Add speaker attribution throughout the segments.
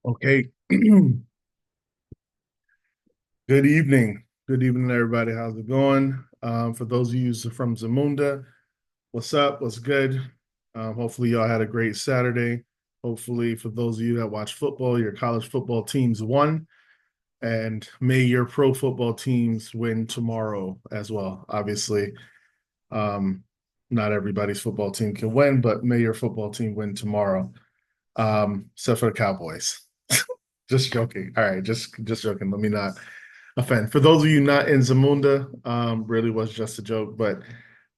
Speaker 1: Okay. Good evening. Good evening, everybody. How's it going? For those of you from Zamunda, what's up? What's good? Hopefully, y'all had a great Saturday. Hopefully, for those of you that watch football, your college football teams won, and may your pro football teams win tomorrow as well. Obviously, um, not everybody's football team can win, but may your football team win tomorrow. Except for the Cowboys. Just joking. All right, just joking. Let me not offend. For those of you not in Zamunda, really was just a joke. But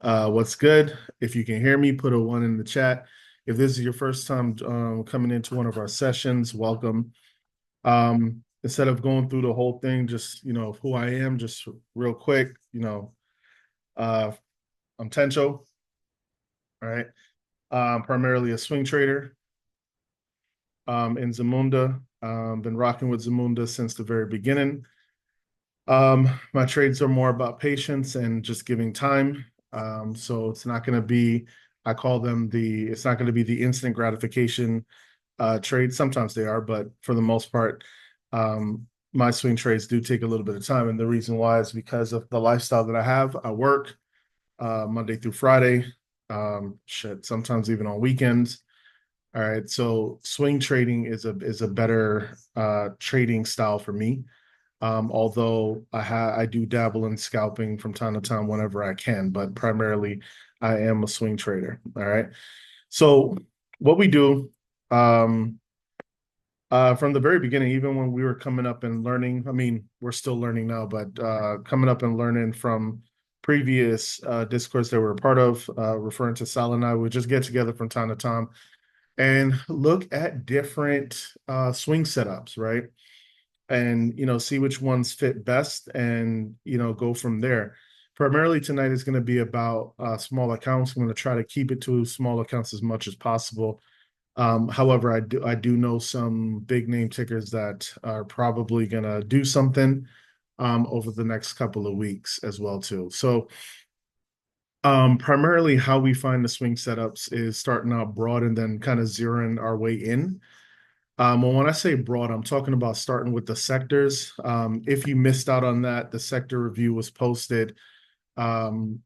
Speaker 1: what's good? If you can hear me, put a one in the chat. If this is your first time coming into one of our sessions, welcome. Instead of going through the whole thing, just who I am, just real quick. Uh, I'm Tensho. All right. Primarily a swing trader in Zamunda. Been rocking with Zamunda since the very beginning. My trades are more about patience and just giving time. So it's not going to be, I call them it's not going to be the instant gratification trades. Sometimes they are, but for the most part, my swing trades do take a little bit of time. And the reason why is because of the lifestyle that I have. I work Monday through Friday, sometimes even on weekends. All right. So swing trading is a better trading style for me. Although I do dabble in scalping from time to time whenever I can, but primarily I am a swing trader. All right. So what we do um, from the very beginning, even when we were coming up and learning, I mean, we're still learning now, but coming up and learning from previous discourse that we're a part of, referring to Sal and I, we just get together from time to time and look at different swing setups, right? And see which ones fit best and go from there. Primarily tonight is going to be about small accounts. I'm going to try to keep it to small accounts as much as possible. However, I do know some big name tickers that are probably going to do something over the next couple of weeks as well too. So primarily how we find the swing setups is starting out broad and then kind of zeroing our way in. Well, when I say broad, I'm talking about starting with the sectors. If you missed out on that, the sector review was posted um,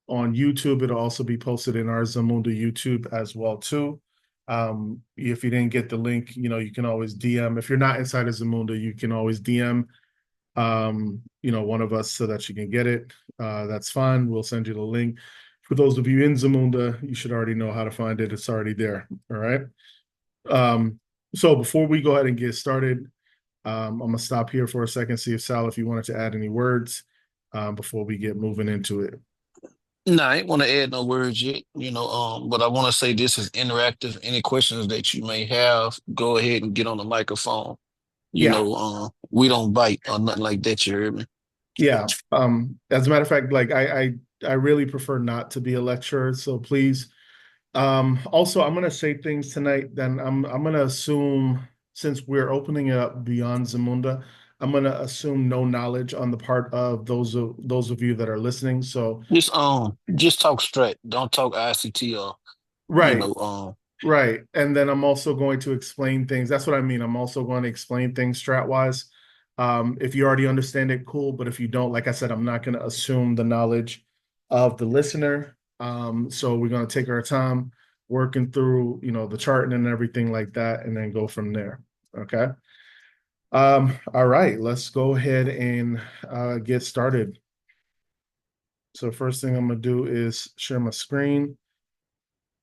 Speaker 1: on YouTube. It'll also be posted in our Zamunda YouTube as well too. If you didn't get the link, you can always DM. If you're not inside of Zamunda, you can always DM one of us so that you can get it. That's fine. We'll send you the link. For those of you in Zamunda, you should already know how to find it. It's already there. All right. Um, so before we go ahead and get started, I'm gonna stop here for a second, see if Sal, if you wanted to add any words before we get moving into it.
Speaker 2: No, I ain't want to add no words yet, but I want to say this is interactive. Any questions that you may have, go ahead and get on the microphone.
Speaker 1: Yeah,
Speaker 2: We don't bite or nothing like that, you hear me?
Speaker 1: yeah. As a matter of fact, like I really prefer not to be a lecturer, so please. Also, I'm gonna say things tonight. Then I'm gonna assume since we're opening it up beyond Zamunda, I'm gonna assume no knowledge on the part of those of you that are listening. So
Speaker 2: Just talk straight. Don't talk ICT or you
Speaker 1: right,
Speaker 2: know, um
Speaker 1: right. And then I'm also going to explain things. That's what I mean. I'm also going to explain things strat wise. If you already understand it, cool. But if you don't, like I said, I'm not going to assume the knowledge of the listener. So we're going to take our time working through, the charting and everything like that, and then go from there. Okay. All right. Let's go ahead and get started. So first thing I'm going to do is share my screen.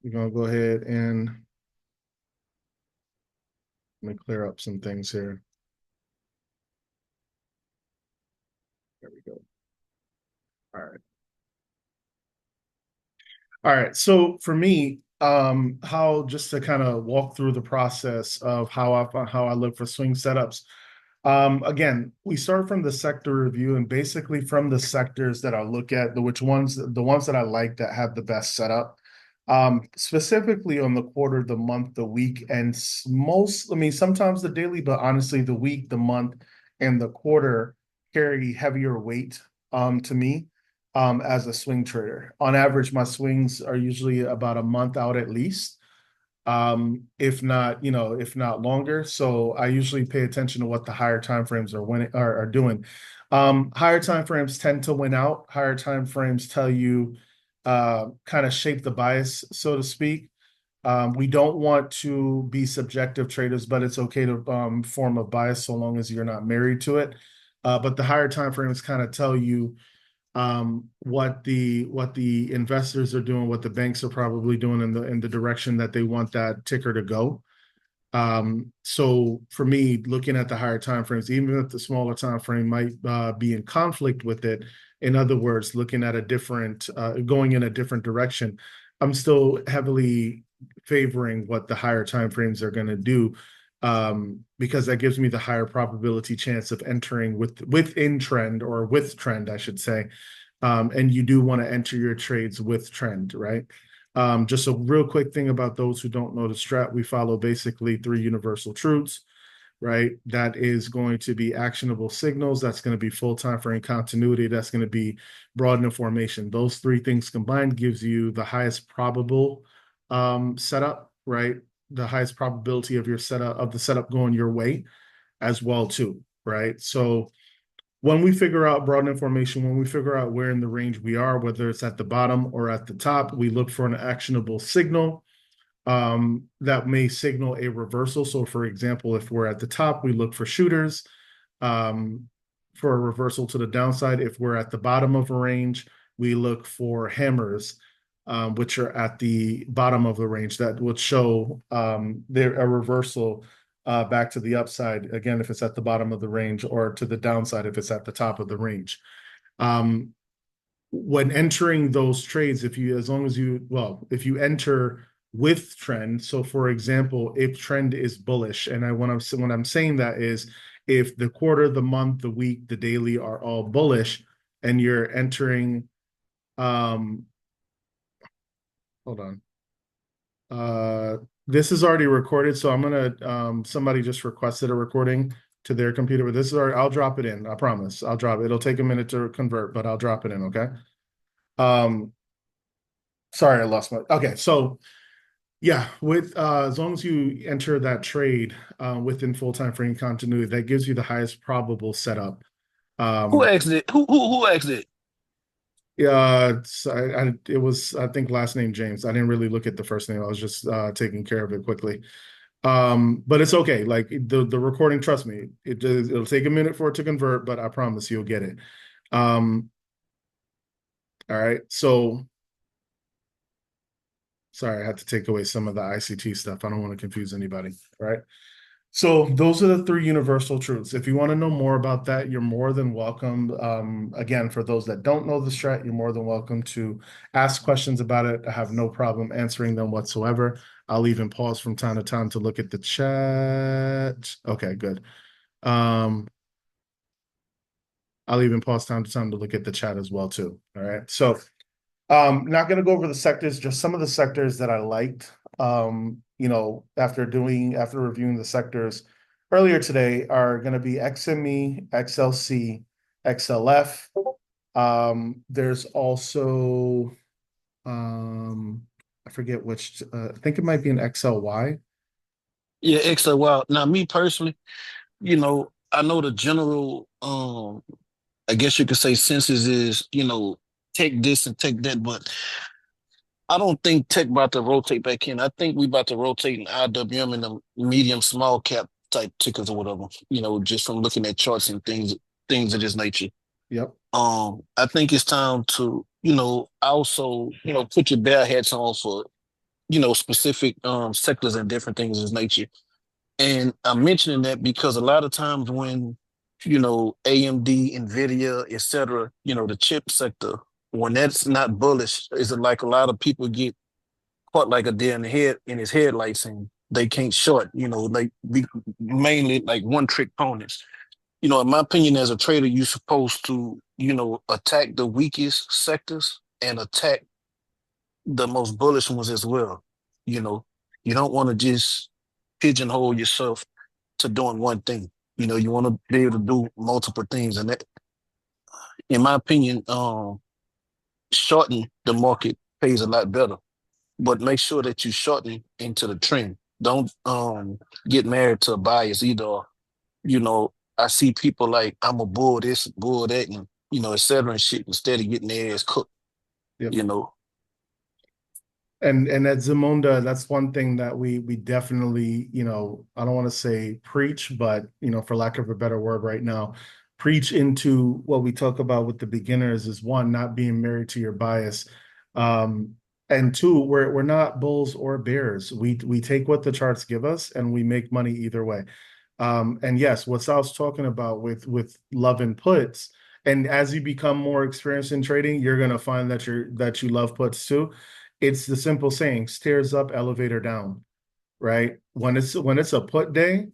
Speaker 1: We're going to go ahead and let me clear up some things here. There we go. All right. All right. So for me, how just to kind of walk through the process of how I look for swing setups. Again, we start from the sector review and basically from the sectors that I look at, the ones that I like that have the best setup. Specifically on the quarter, the month, the week, and I mean, sometimes the daily, but honestly, the week, the month, and the quarter carry heavier weight to me as a swing trader. On average, my swings are usually about a month out at least. if not, if not longer. So I usually pay attention to what the higher time frames are doing. Higher time frames tend to win out. Higher time frames tell you kind of shape the bias, so to speak. We don't want to be subjective traders, but it's okay to form a bias so long as you're not married to it. But the higher time frames kind of tell you what the investors are doing, what the banks are probably doing in the direction that they want that ticker to go. So for me, looking at the higher time frames, even if the smaller time frame might be in conflict with it, in other words, looking at going in a different direction, I'm still heavily favoring what the higher time frames are going to do, because that gives me the higher probability chance of entering within trend or with trend, I should say. And you do want to enter your trades with trend, right? Just a real quick thing about those who don't know the strat, we follow basically three universal truths, right? That is going to be actionable signals. That's going to be full time frame continuity. That's going to be broadening formation. Those three things combined gives you the highest probable setup, right? The highest probability of the setup going your way as well too, right? So when we figure out broad information, when we figure out where in the range we are, whether it's at the bottom or at the top, we look for an actionable signal that may signal a reversal. So, for example, if we're at the top, we look for shooters um, for a reversal to the downside. If we're at the bottom of a range, we look for hammers, which are at the bottom of the range that would show a reversal back to the upside. Again, if it's at the bottom of the range, or to the downside if it's at the top of the range. Um, when entering those trades, if you enter with trend, so for example, if trend is bullish, and when I'm saying that is if the quarter, the month, the week, the daily are all bullish, and you're entering, um, hold on, this is already recorded, so I'm gonna somebody just requested a recording to their computer, but this is already, I'll drop it in. I promise. I'll drop it. It'll take a minute to convert, but I'll drop it in, okay? Um, sorry, I lost my okay. So yeah, with as long as you enter that trade within full time frame continuity, that gives you the highest probable setup.
Speaker 2: Who
Speaker 1: Um,
Speaker 2: asked it? Who asked it?
Speaker 1: yeah, it was, I think, last name James. I didn't really look at the first name. I was just taking care of it quickly. But it's okay. Like the recording, trust me, it'll take a minute for it to convert, but I promise you'll get it. Um, all right. So sorry, I had to take away some of the ICT stuff. I don't want to confuse anybody. All right. So those are the three universal truths. If you want to know more about that, you're more than welcome. Again, for those that don't know the strat, you're more than welcome to ask questions about it. I have no problem answering them whatsoever. I'll even pause from time to time to look at the chat. Okay, good. Um, I'll even pause time to time to look at the chat as well too. All right. So not going to go over the sectors, just some of the sectors that I liked. After reviewing the sectors earlier today are going to be XME, XLC, XLF. There's also I forget which. I think it might be an XLY.
Speaker 2: Yeah, extra wild. Now, me personally, I know the general I guess you could say census is, take this and take that, but I don't think tech about to rotate back in. I think we about to rotate in IWM and the medium small cap type tickers or whatever, just from looking at charts and things of this nature.
Speaker 1: Yep.
Speaker 2: I think it's time to, also, put your bear hats on for, specific sectors and different things of this nature. And I'm mentioning that because a lot of times when, AMD, Nvidia, et cetera, the chip sector, when that's not bullish, is it like a lot of people get caught like a deer in his headlights and they can't short, like mainly like one trick ponies. In my opinion, as a trader, you're supposed to, attack the weakest sectors and attack the most bullish ones as well. You know, you don't want to just pigeonhole yourself to doing one thing. You want to be able to do multiple things, and that, in my opinion, shorting the market pays a lot better. but make sure that you shorten into the trend. Don't get married to a bias either. You know, I see people like I'm a bull this, bull that, and et cetera and shit instead of getting their ass cooked,
Speaker 1: Yep.
Speaker 2: you know.
Speaker 1: And at Zamunda, that's one thing that we definitely, I don't want to say preach, but for lack of a better word right now, preach into what we talk about with the beginners is one, not being married to your bias. Um, and two, we're not bulls or bears. We take what the charts give us and we make money either way. And yes, what Sal's talking about with love and puts, and as you become more experienced in trading, you're gonna find that you love puts too. It's the simple saying, stairs up, elevator down, right? When it's a put day,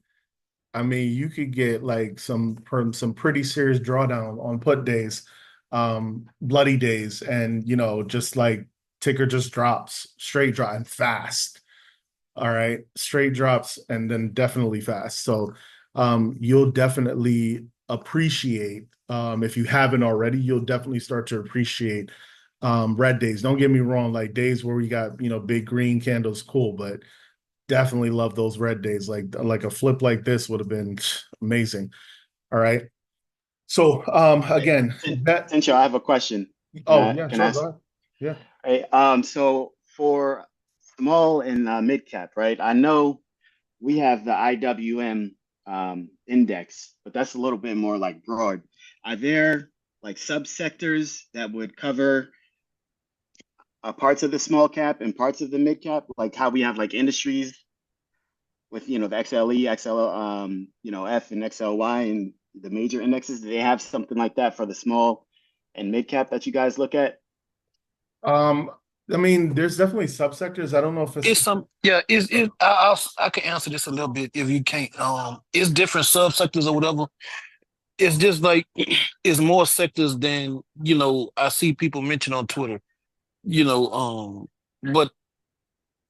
Speaker 1: I mean, you could get like some pretty serious drawdown on put days, bloody days, and just like ticker just drops, straight drop and fast. All right, straight drops and then definitely fast. So you'll definitely appreciate if you haven't already, you'll definitely start to appreciate red days. Don't get me wrong, like days where we got big green candles, cool, but definitely love those red days. Like a flip like this would have been amazing. All right. So again, that
Speaker 3: Tensho, I have a question. Can
Speaker 1: oh
Speaker 3: I
Speaker 1: yeah,
Speaker 3: can I
Speaker 1: sure, go
Speaker 3: ask?
Speaker 1: ahead. Yeah.
Speaker 3: Right. So for small and mid cap, right? I know we have the IWM index, but that's a little bit more like broad. Are there like subsectors that would cover parts of the small cap and parts of the mid cap, like how we have like industries with the XLE, XL, F and XLY and the major indexes? Do they have something like that for the small and mid cap that you guys look at?
Speaker 1: Um, I mean, there's definitely subsectors. I don't know if it's
Speaker 2: It's some yeah, I can answer this a little bit if you can't. It's different subsectors or whatever. It's just like it's more sectors than I see people mention on Twitter. You know, but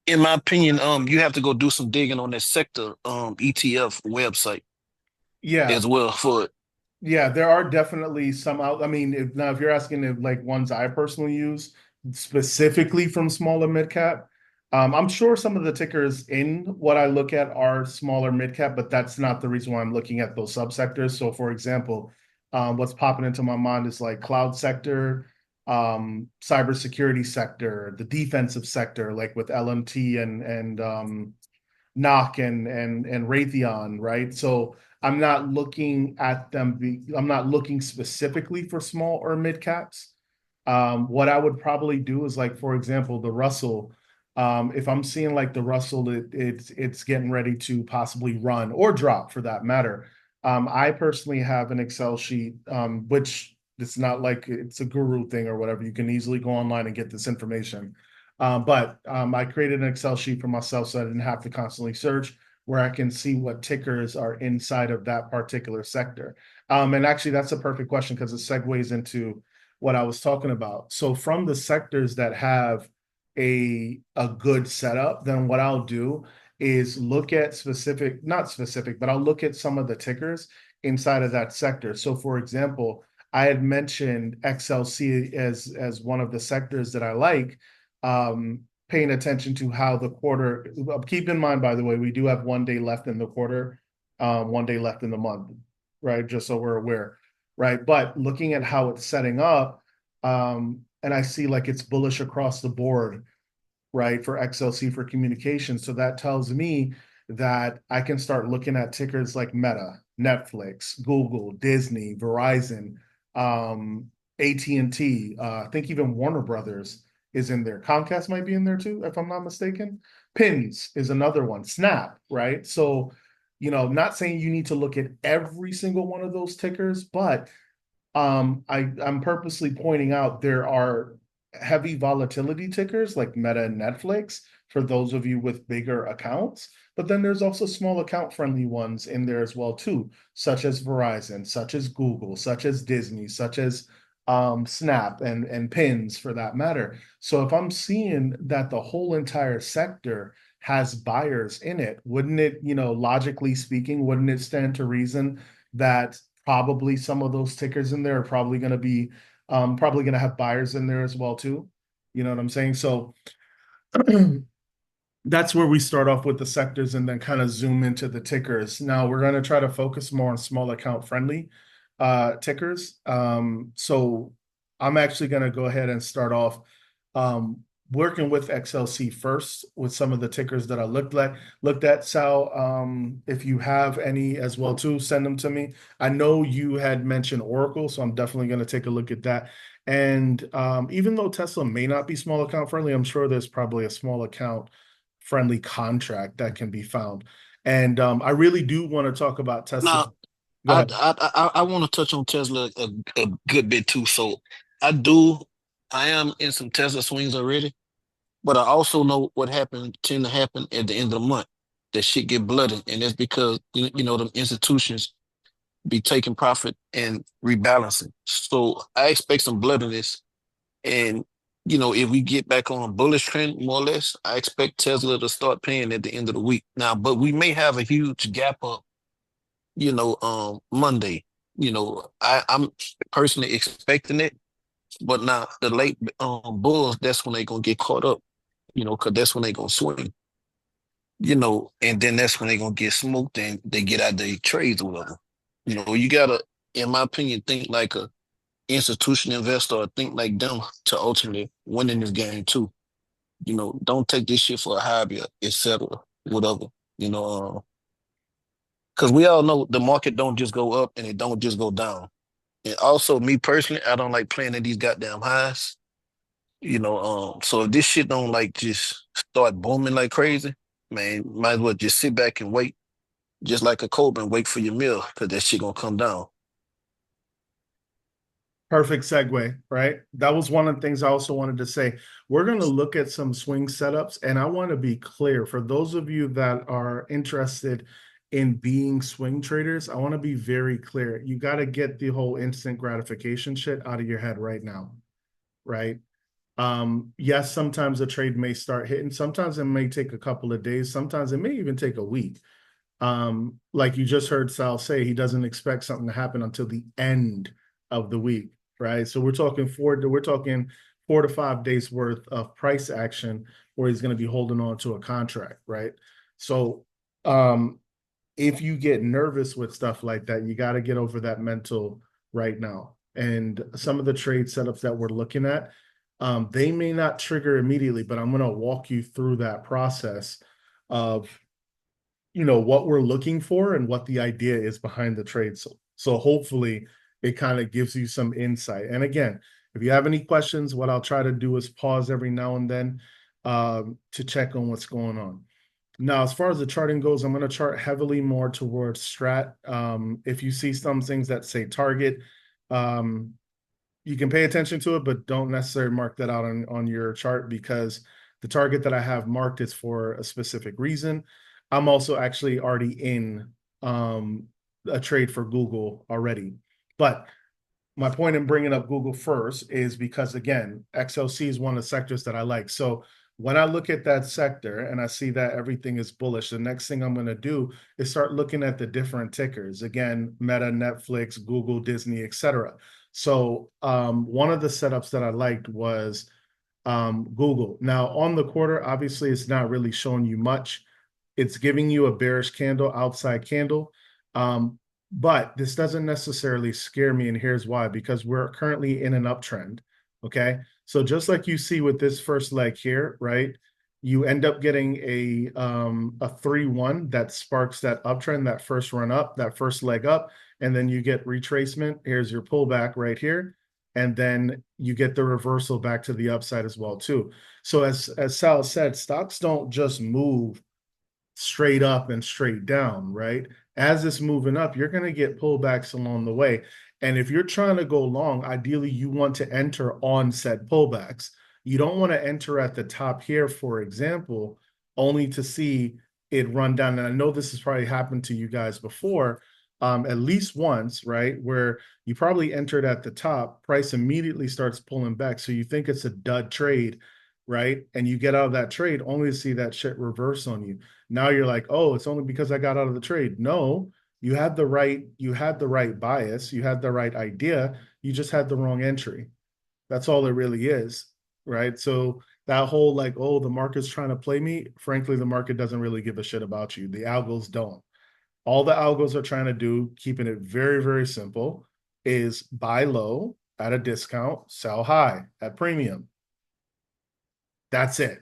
Speaker 2: in my opinion, you have to go do some digging on that sector ETF website
Speaker 1: yeah.
Speaker 2: as well for it.
Speaker 1: Yeah, there are definitely some out. I mean, if you're asking if like ones I personally use specifically from smaller mid cap, I'm sure some of the tickers in what I look at are smaller mid cap, but that's not the reason why I'm looking at those subsectors. So, for example, what's popping into my mind is like cloud sector, cybersecurity sector, the defensive sector, like with LMT and Knock and Raytheon, right? So I'm not looking at them. I'm not looking specifically for small or mid caps. What I would probably do is like, for example, the Russell. If I'm seeing like the Russell, it's getting ready to possibly run or drop for that matter. I personally have an Excel sheet, which it's not like it's a guru thing or whatever. You can easily go online and get this information. But I created an Excel sheet for myself so I didn't have to constantly search where I can see what tickers are inside of that particular sector. And actually, that's a perfect question because it segues into what I was talking about. So from the sectors that have a good setup, then what I'll do is look at specific, not specific, but I'll look at some of the tickers inside of that sector. So for example, I had mentioned XLC as one of the sectors that I like, paying attention to how the quarter. Keep in mind, by the way, we do have one day left in the quarter, one day left in the month, right? Just so we're aware, right? But looking at how it's setting up, and I see like it's bullish across the board, right, for XLC for communication. So that tells me that I can start looking at tickers like Meta, Netflix, Google, Disney, Verizon, AT&T, I think even Warner Brothers is in there. Comcast might be in there too, if I'm not mistaken. Pins is another one. Snap, right? So, not saying you need to look at every single one of those tickers, but I'm purposely pointing out there are heavy volatility tickers like Meta and Netflix for those of you with bigger accounts, but then there's also small account friendly ones in there as well too, such as Verizon, such as Google, such as Disney, such as Snap and Pins for that matter. So if I'm seeing that the whole entire sector has buyers in it, wouldn't it, logically speaking, wouldn't it stand to reason that probably some of those tickers in there are probably going to have buyers in there as well too. You know what I'm saying? So that's where we start off with the sectors and then kind of zoom into the tickers. Now we're going to try to focus more on small account friendly tickers. So I'm actually going to go ahead and start off um, working with XLC first with some of the tickers that I looked at. Sal, if you have any as well too, send them to me. I know you had mentioned Oracle, so I'm definitely going to take a look at that. And even though Tesla may not be small account friendly, I'm sure there's probably a small account friendly contract that can be found. And I really do want to talk about Tesla.
Speaker 2: Now,
Speaker 1: Go ahead.
Speaker 2: I want to touch on Tesla a good bit too. So I do, I am in some Tesla swings already, but I also know what happened tend to happen at the end of the month. That shit get blooded, and that's because you know them institutions be taking profit and rebalancing. So I expect some bloodiness, and if we get back on a bullish trend, more or less, I expect Tesla to start paying at the end of the week. Now, but we may have a huge gap up Monday. I'm personally expecting it, but now the late bulls, that's when they gonna get caught up, because that's when they gonna swing, and then that's when they gonna get smoked and they get out their trades or whatever. You gotta, in my opinion, think like a institutional investor or think like them to ultimately win in this game too. Don't take this shit for a hobby, etc. Whatever. You know, because we all know the market don't just go up and it don't just go down. And also, me personally, I don't like playing at these goddamn highs. So if this shit don't like just start booming like crazy, man, might as well just sit back and wait, just like a cobra and wait for your meal, because that shit gonna come down.
Speaker 1: Perfect segue, right? That was one of the things I also wanted to say. We're going to look at some swing setups, and I want to be clear for those of you that are interested in being swing traders. I want to be very clear. You got to get the whole instant gratification shit out of your head right now, right? Yes, sometimes a trade may start hitting, sometimes it may take a couple of days, sometimes it may even take a week. Like you just heard Sal say, he doesn't expect something to happen until the end of the week, right? So we're talking 4 to 5 days worth of price action where he's going to be holding on to a contract, right? So if you get nervous with stuff like that, you got to get over that mental right now. And some of the trade setups that we're looking at, they may not trigger immediately, but I'm going to walk you through that process of what we're looking for and what the idea is behind the trade. So hopefully it kind of gives you some insight. And again, if you have any questions, what I'll try to do is pause every now and then to check on what's going on. Now, as far as the charting goes, I'm going to chart heavily more towards strat. If you see some things that say target, um, you can pay attention to it, but don't necessarily mark that out on your chart because the target that I have marked is for a specific reason. I'm also actually already in a trade for Google already. But my point in bringing up Google first is because, again, XLC is one of the sectors that I like. So when I look at that sector and I see that everything is bullish, the next thing I'm going to do is start looking at the different tickers. Again, Meta, Netflix, Google, Disney, etc. So one of the setups that I liked was Google. Now, on the quarter, obviously, it's not really showing you much. It's giving you a bearish candle, outside candle. But this doesn't necessarily scare me, and here's why, because we're currently in an uptrend. Okay. So just like you see with this first leg here, right? You end up getting a 3-1 that sparks that uptrend, that first run up, that first leg up, and then you get retracement. Here's your pullback right here. And then you get the reversal back to the upside as well, too. So as Sal said, stocks don't just move straight up and straight down, right? As it's moving up, you're going to get pullbacks along the way. And if you're trying to go long, ideally you want to enter on said pullbacks. You don't want to enter at the top here, for example, only to see it run down. And I know this has probably happened to you guys before, at least once, right? Where you probably entered at the top, price immediately starts pulling back. So you think it's a dud trade, right? And you get out of that trade only to see that shit reverse on you. Now you're like, oh, it's only because I got out of the trade. No, you had the right bias, you had the right idea, you just had the wrong entry. That's all it really is, right? So that whole like, oh, the market's trying to play me. Frankly, the market doesn't really give a shit about you. The algos don't. All the algos are trying to do, keeping it very, very simple, is buy low at a discount, sell high at premium. That's it.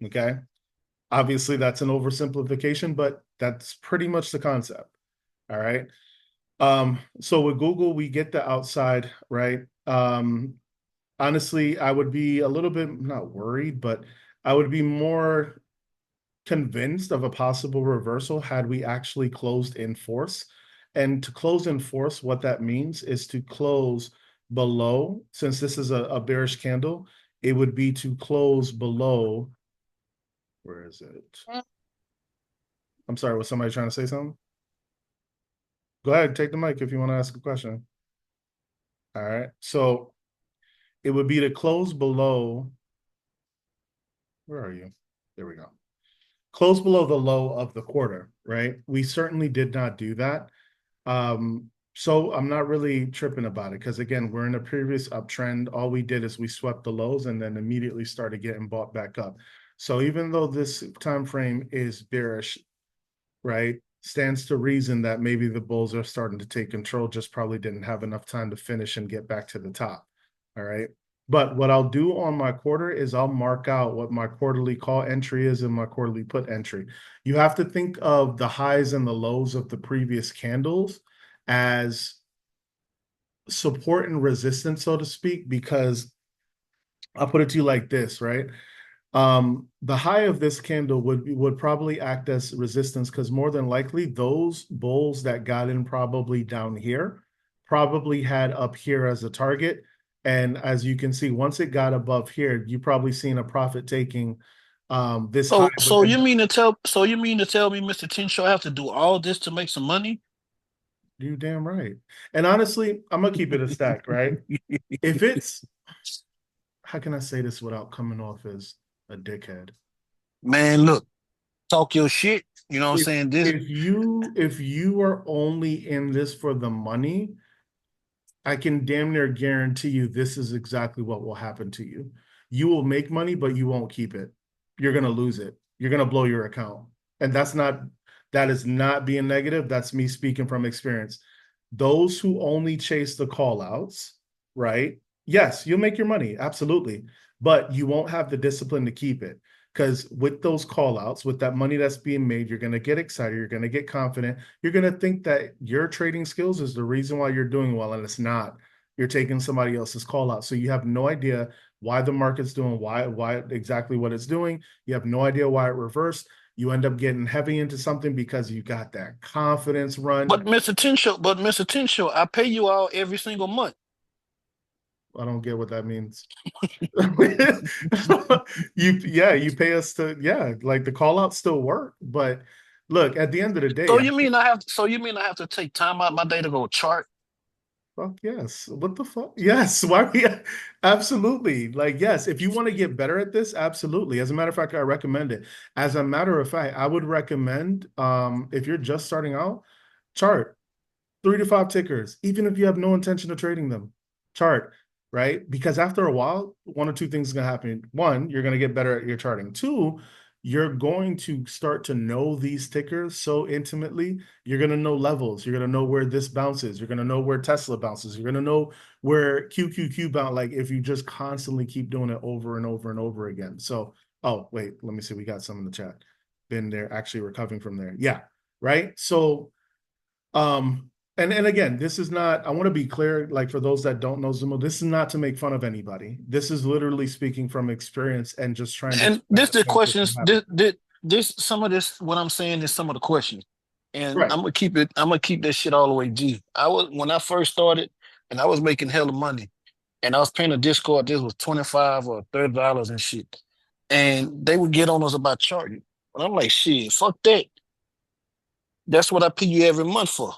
Speaker 1: Okay. Obviously, that's an oversimplification, but that's pretty much the concept. All right. So with Google, we get the outside, right? Honestly, I would be a little bit not worried, but I would be more convinced of a possible reversal had we actually closed in force. And to close in force, what that means is to close below, since this is a bearish candle, it would be to close below. Where is it? I'm sorry, was somebody trying to say something? Go ahead, take the mic if you want to ask a question. All right. So it would be to close below. Where are you? There we go. Close below the low of the quarter, right? We certainly did not do that. So I'm not really tripping about it because again, we're in a previous uptrend. All we did is we swept the lows and then immediately started getting bought back up. So even though this time frame is bearish, right, stands to reason that maybe the bulls are starting to take control, just probably didn't have enough time to finish and get back to the top. All right. But what I'll do on my quarter is I'll mark out what my quarterly call entry is and my quarterly put entry. You have to think of the highs and the lows of the previous candles as support and resistance, so to speak, because I'll put it to you like this, right? The high of this candle would probably act as resistance because more than likely those bulls that got in probably down here probably had up here as a target. And as you can see, once it got above here, you probably seen a profit taking this high.
Speaker 2: So you mean to tell me, Mr. Tensho, I have to do all this to make some money?
Speaker 1: You damn right. And honestly, I'm gonna keep it a stack, right? If it's how can I say this without coming off as a dickhead?
Speaker 2: Man, look, talk your shit. You know what I'm
Speaker 1: If
Speaker 2: saying? This,
Speaker 1: if you are only in this for the money, I can damn near guarantee you this is exactly what will happen to you. You will make money, but you won't keep it. You're gonna lose it. You're gonna blow your account. And that is not being negative. That's me speaking from experience. Those who only chase the call outs, right? Yes, you'll make your money, absolutely. But you won't have the discipline to keep it. Because with those call outs, with that money that's being made, you're going to get excited. You're going to get confident. You're going to think that your trading skills is the reason why you're doing well, and it's not. You're taking somebody else's call out. So you have no idea why the market's doing, why exactly what it's doing. You have no idea why it reversed. You end up getting heavy into something because you got that confidence run.
Speaker 2: but Mr. Tensho, I pay you all every single month.
Speaker 1: I don't get what that means. You pay us to like the call outs still work, but look, at the end of the day,
Speaker 2: So you mean I have to take time out my day to go chart?
Speaker 1: fuck yes. What the fuck? Yes. Why we absolutely like yes. If you want to get better at this, absolutely. As a matter of fact, I recommend it. As a matter of fact, I would recommend if you're just starting out, chart 3 to 5 tickers, even if you have no intention of trading them. Chart, right? Because after a while, one or two things is going to happen. One, you're going to get better at your charting. Two, you're going to start to know these tickers so intimately. You're going to know levels. You're going to know where this bounces. You're going to know where Tesla bounces. You're going to know where QQQ bounce. Like if you just constantly keep doing it over and over and over again. So, oh, wait, let me see. We got some in the chat. Been there, actually recovering from there. Yeah, right. So, and again, this is not, I want to be clear, like for those that don't know Zumo, this is not to make fun of anybody. This is literally speaking from experience and just trying to
Speaker 2: And
Speaker 1: explain
Speaker 2: the
Speaker 1: why this is
Speaker 2: questions,
Speaker 1: happening.
Speaker 2: this some of this, what I'm saying is some of the questions. And
Speaker 1: Right.
Speaker 2: I'm gonna keep that shit all the way G. When I first started and I was making hella money and I was paying a Discord, this was $25 or $30 and shit. And they would get on us about charting. And I'm like, shit, fuck that. That's what I pay you every month for.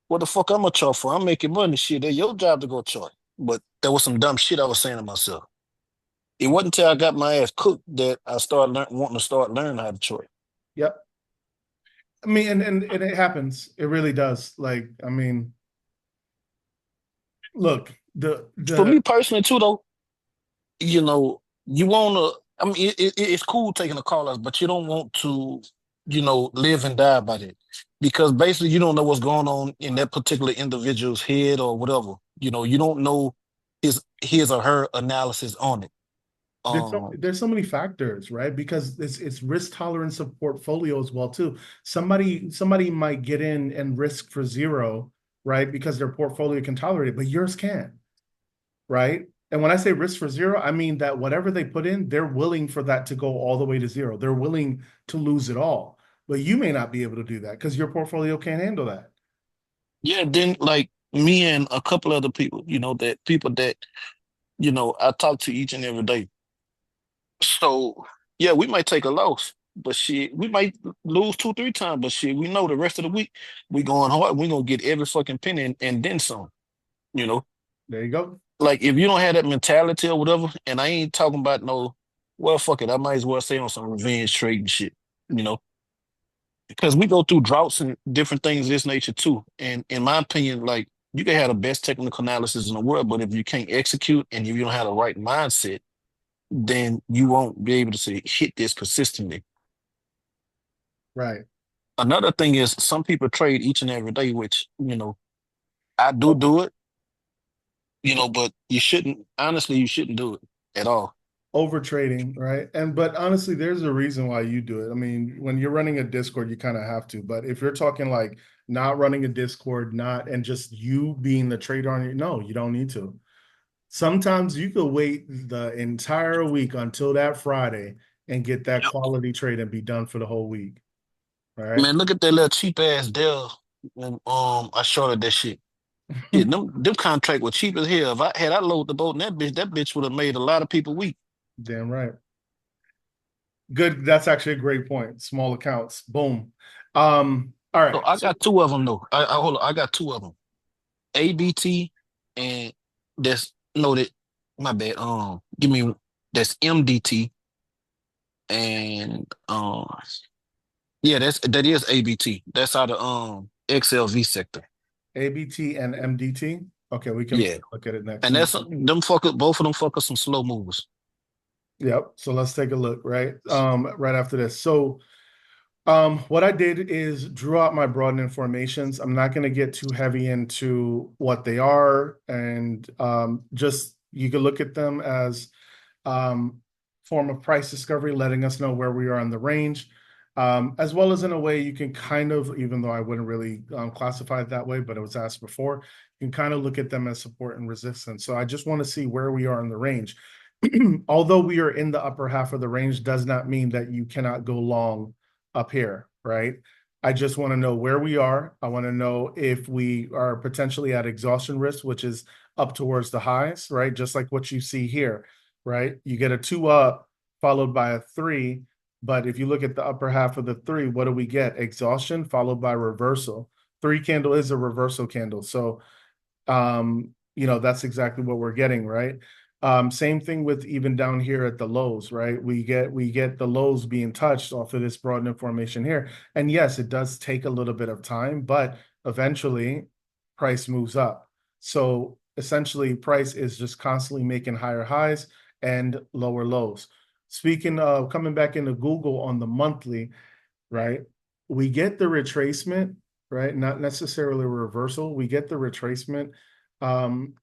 Speaker 2: What the fuck I'm gonna charge for? I'm making money, shit. That's your job to go chart. But there was some dumb shit I was saying to myself. It wasn't until I got my ass cooked that I started wanting to start learning how to chart.
Speaker 1: Yep. I mean, and it happens. It really does. Like, I mean, look,
Speaker 2: For
Speaker 1: the
Speaker 2: me personally, too, though, you know, you want to, I mean, it's cool taking a call out, but you don't want to, live and die by that. Because basically you don't know what's going on in that particular individual's head or whatever. You don't know his or her analysis on it. Um,
Speaker 1: There's so many factors, right? Because it's risk tolerance of portfolio as well too. Somebody might get in and risk for zero, right? Because their portfolio can tolerate it, but yours can't, right? And when I say risk for zero, I mean that whatever they put in, they're willing for that to go all the way to zero. They're willing to lose it all. But you may not be able to do that because your portfolio can't handle that.
Speaker 2: yeah, then like me and a couple other people, that people that, I talk to each and every day. So yeah, we might take a loss, but shit, we might lose two, three times, but shit, we know the rest of the week we going hard. We gonna get every fucking penny and then some. You know,
Speaker 1: There you go.
Speaker 2: like if you don't have that mentality or whatever, and I ain't talking about no, well, fuck it, I might as well stay on some revenge trade and shit. You know, because we go through droughts and different things of this nature too. And in my opinion, like you can have the best technical analysis in the world, but if you can't execute and if you don't have the right mindset, then you won't be able to say hit this consistently.
Speaker 1: Right.
Speaker 2: Another thing is some people trade each and every day, which, I do it, but you shouldn't, honestly, you shouldn't do it at all.
Speaker 1: Over trading, right? And but honestly, there's a reason why you do it. I mean, when you're running a Discord, you kind of have to. But if you're talking like not running a Discord, not and just you being the trader on it, no, you don't need to. Sometimes you could wait the entire week until that Friday and get that
Speaker 2: Yep.
Speaker 1: quality trade and be done for the whole week. All right.
Speaker 2: Man, look at that little cheap ass Dell when I shorted that shit. Shit, them contract were cheap as hell. If I loaded the boat in that bitch would have made a lot of people weak.
Speaker 1: Damn right. Good. That's actually a great point. Small accounts. Boom. All
Speaker 2: So
Speaker 1: right.
Speaker 2: I
Speaker 1: So
Speaker 2: got two of them though. I hold on, I got two of them. ABT and that's no that my bad. Give me that's MDT and yeah, that is ABT. That's out of XLV sector.
Speaker 1: ABT and MDT. Okay, we can
Speaker 2: Yeah,
Speaker 1: look at it next.
Speaker 2: and that's them fucker. Both of them fuckers some slow movers.
Speaker 1: Yep. So let's take a look, right? Right after this. So what I did is drew out my broadening formations. I'm not going to get too heavy into what they are, and just you can look at them as um, form of price discovery, letting us know where we are in the range, as well as in a way you can kind of, even though I wouldn't really classify it that way, but it was asked before, you can kind of look at them as support and resistance. So I just want to see where we are in the range. Although we are in the upper half of the range, does not mean that you cannot go long up here, right? I just want to know where we are. I want to know if we are potentially at exhaustion risk, which is up towards the highs, right? Just like what you see here, right? You get a two up followed by a three. But if you look at the upper half of the three, what do we get? Exhaustion followed by reversal. Three candle is a reversal candle. So that's exactly what we're getting, right? Same thing with even down here at the lows, right? We get the lows being touched off of this broadening formation here. And yes, it does take a little bit of time, but eventually price moves up. So essentially price is just constantly making higher highs and lower lows. Speaking of coming back into Google on the monthly, right? We get the retracement, right? Not necessarily a reversal. We get the retracement um,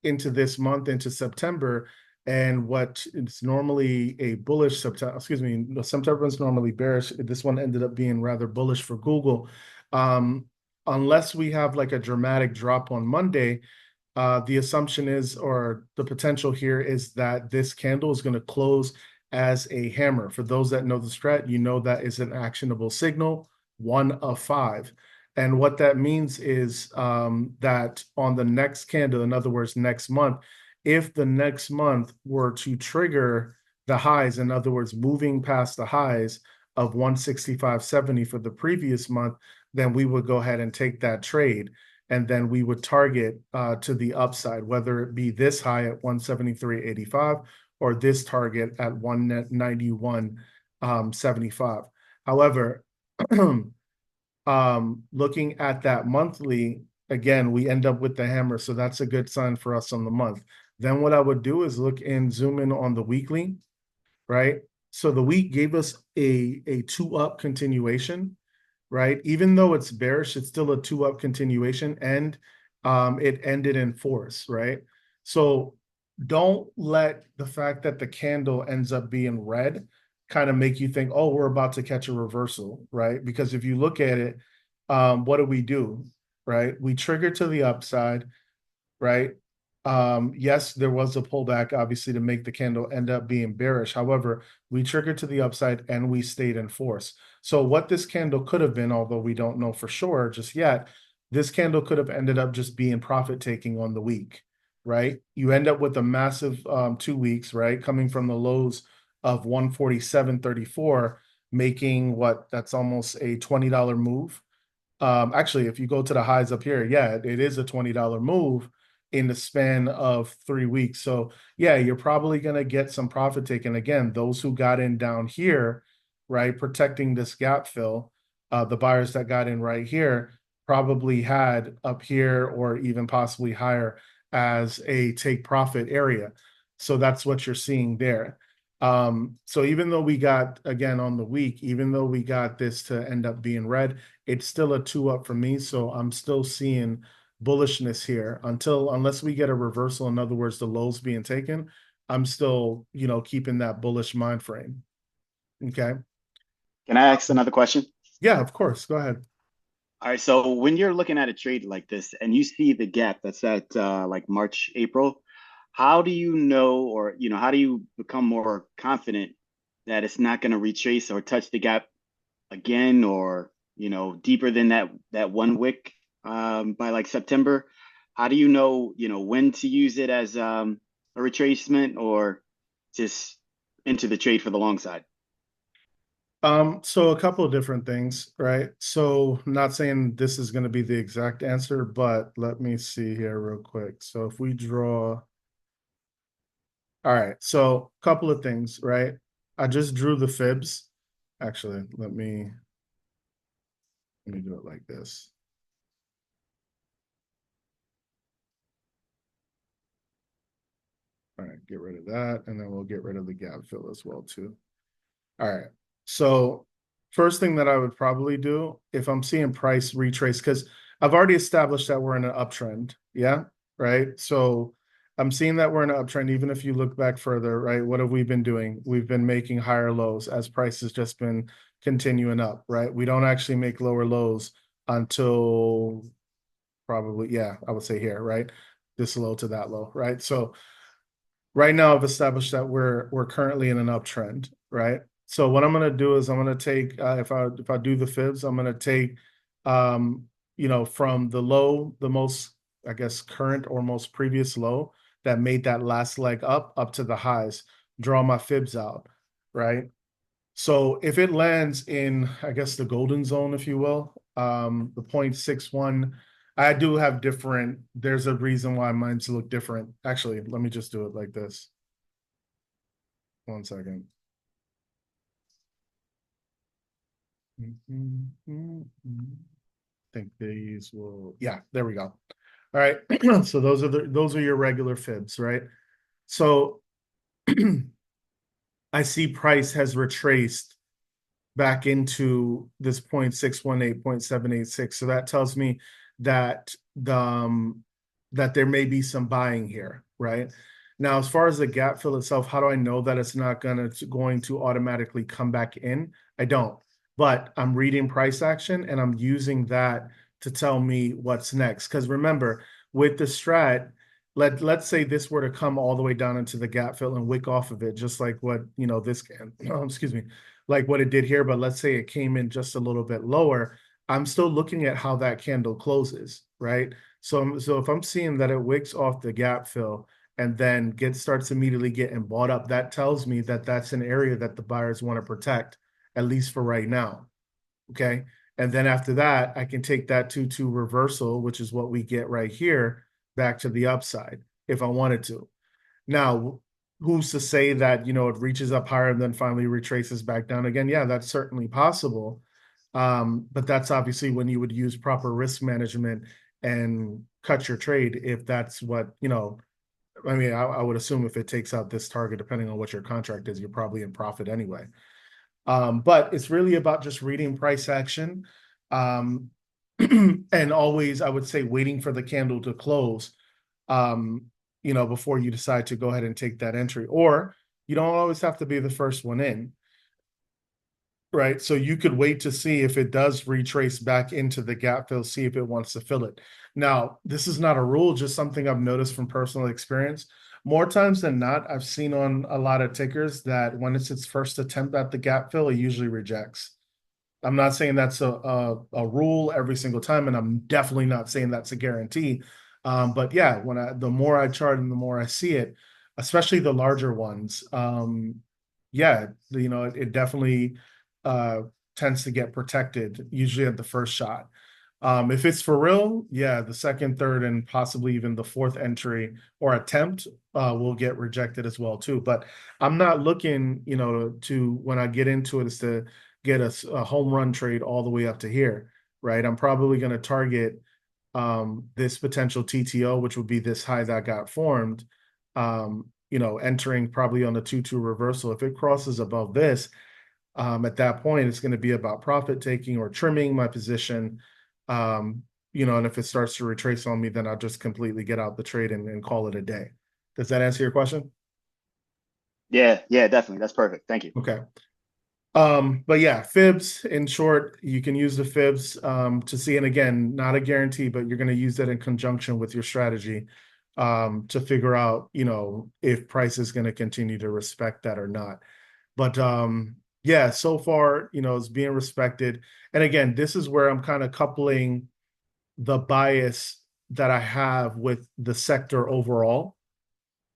Speaker 1: into this month, into September. And what is normally a bullish September, excuse me, September is normally bearish. This one ended up being rather bullish for Google. Unless we have like a dramatic drop on Monday, the assumption is, or the potential here is that this candle is going to close as a hammer. For those that know the strat, you know that is an actionable signal, one of five. And what that means is that on the next candle, in other words, next month, if the next month were to trigger the highs, in other words, moving past the highs of 165.70 for the previous month, then we would go ahead and take that trade and then we would target to the upside, whether it be this high at 173.85 or this target at 191.75. However, looking at that monthly, again, we end up with the hammer, so that's a good sign for us on the month. Then what I would do is look and zoom in on the weekly, right? So the week gave us a two up continuation, right? Even though it's bearish, it's still a two up continuation, and it ended in force, right? So don't let the fact that the candle ends up being red kind of make you think, oh, we're about to catch a reversal, right? Because if you look at it, what do? Right? We trigger to the upside, right? Yes, there was a pullback, obviously, to make the candle end up being bearish. However, we triggered to the upside and we stayed in force. So what this candle could have been, although we don't know for sure just yet, this candle could have ended up just being profit taking on the week, right? You end up with a massive 2 weeks, right? Coming from the lows of 147.34, making what, that's almost a $20 move. Actually, if you go to the highs up here, yeah, it is a $20 move in the span of 3 weeks. So yeah, you're probably gonna get some profit taken. Again, those who got in down here, right, protecting this gap fill, the buyers that got in right here probably had up here or even possibly higher as a take profit area. So that's what you're seeing there. So even though we got, again, on the week, even though we got this to end up being red, it's still a two up for me. So I'm still seeing bullishness here unless we get a reversal. In other words, the lows being taken, I'm still, keeping that bullish mind frame. Okay.
Speaker 3: Can I ask another question?
Speaker 1: Yeah, of course. Go ahead.
Speaker 3: All right, so when you're looking at a trade like this and you see the gap that's at like March, April, how do you know, or how do you become more confident that it's not going to retrace or touch the gap again, or deeper than that 1 wick by like September? How do you know, when to use it as a retracement or just into the trade for the long side?
Speaker 1: So a couple of different things, right? So not saying this is going to be the exact answer, but let me see here real quick. So if we draw, all right, so a couple of things, right? I just drew the fibs. Actually, let me do it like this. All right, get rid of that, and then we'll get rid of the gap fill as well too. All right. So first thing that I would probably do if I'm seeing price retrace, because I've already established that we're in an uptrend. Yeah. Right. So I'm seeing that we're in an uptrend. Even if you look back further, right? What have we been doing? We've been making higher lows as price has just been continuing up, right? We don't actually make lower lows until probably, yeah, I would say here, right? This low to that low, right? So right now I've established that we're currently in an uptrend, right? So what I'm gonna do is I'm gonna take if I do the fibs, I'm gonna take from the low, the most, I guess, current or most previous low that made that last leg up to the highs, draw my fibs out, right? So if it lands in, I guess, the golden zone, if you will, the 0.61, I do have different, there's a reason why mine's look different. Actually, let me just do it like this. 1 second. I think these will, yeah, there we go. All right. So those are your regular fibs, right? So I see price has retraced back into this 0.618, 0.786. So that tells me that that there may be some buying here, right? Now, as far as the gap fill itself, how do I know that it's not going to automatically come back in? I don't, but I'm reading price action and I'm using that to tell me what's next. Because remember, with the strat, let's say this were to come all the way down into the gap fill and wick off of it, just like what this can, excuse me, like what it did here, but let's say it came in just a little bit lower, I'm still looking at how that candle closes, right? So if I'm seeing that it wicks off the gap fill and then starts immediately getting bought up, that tells me that that's an area that the buyers want to protect, at least for right now. Okay. And then after that, I can take that 2-2 reversal, which is what we get right here, back to the upside if I wanted to. Now, who's to say that, it reaches up higher and then finally retraces back down again? Yeah, that's certainly possible. But that's obviously when you would use proper risk management and cut your trade if that's what, I mean, I would assume if it takes out this target, depending on what your contract is, you're probably in profit anyway. But it's really about just reading price action. Um, and always, I would say, waiting for the candle to close, um, before you decide to go ahead and take that entry. Or you don't always have to be the first one in, right? So you could wait to see if it does retrace back into the gap fill, see if it wants to fill it. Now, this is not a rule, just something I've noticed from personal experience. More times than not, I've seen on a lot of tickers that when it's its first attempt at the gap fill, it usually rejects. I'm not saying that's a rule every single time, and I'm definitely not saying that's a guarantee. But yeah, the more I chart and the more I see it, especially the larger ones, yeah, it definitely uh, tends to get protected usually at the first shot. If it's for real, yeah, the second, third, and possibly even the fourth entry or attempt will get rejected as well too. But I'm not looking, to when I get into it is to get a home run trade all the way up to here, right? I'm probably going to target this potential TTO, which would be this high that got formed, entering probably on the 2-2 reversal. If it crosses above this, at that point, it's going to be about profit taking or trimming my position. And if it starts to retrace on me, then I'll just completely get out the trade and call it a day. Does that answer your question?
Speaker 3: Yeah, yeah, definitely. That's perfect. Thank you.
Speaker 1: Okay. But yeah, fibs, in short, you can use the fibs to see, and again, not a guarantee, but you're going to use that in conjunction with your strategy to figure out, if price is going to continue to respect that or not. But yeah, so far, it's being respected. And again, this is where I'm kind of coupling the bias that I have with the sector overall,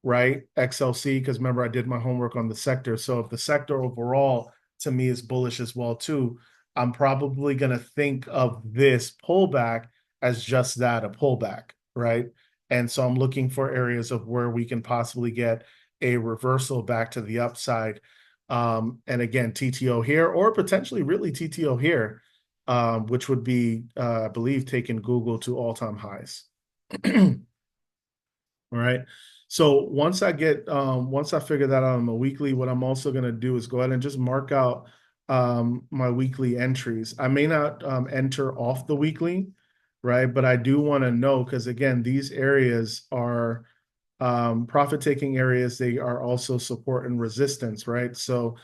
Speaker 1: right? XLC, because remember, I did my homework on the sector. So if the sector overall to me is bullish as well, too, I'm probably going to think of this pullback as just that, a pullback, right? And so I'm looking for areas of where we can possibly get a reversal back to the upside. And again, TTO here, or potentially really TTO here, which would be, I believe, taking Google to all-time highs. All right. So once I figure that out on the weekly, what I'm also going to do is go ahead and just mark out my weekly entries. I may not enter off the weekly, right? But I do want to know, because again, these areas are profit taking areas. They are also support and resistance, right? So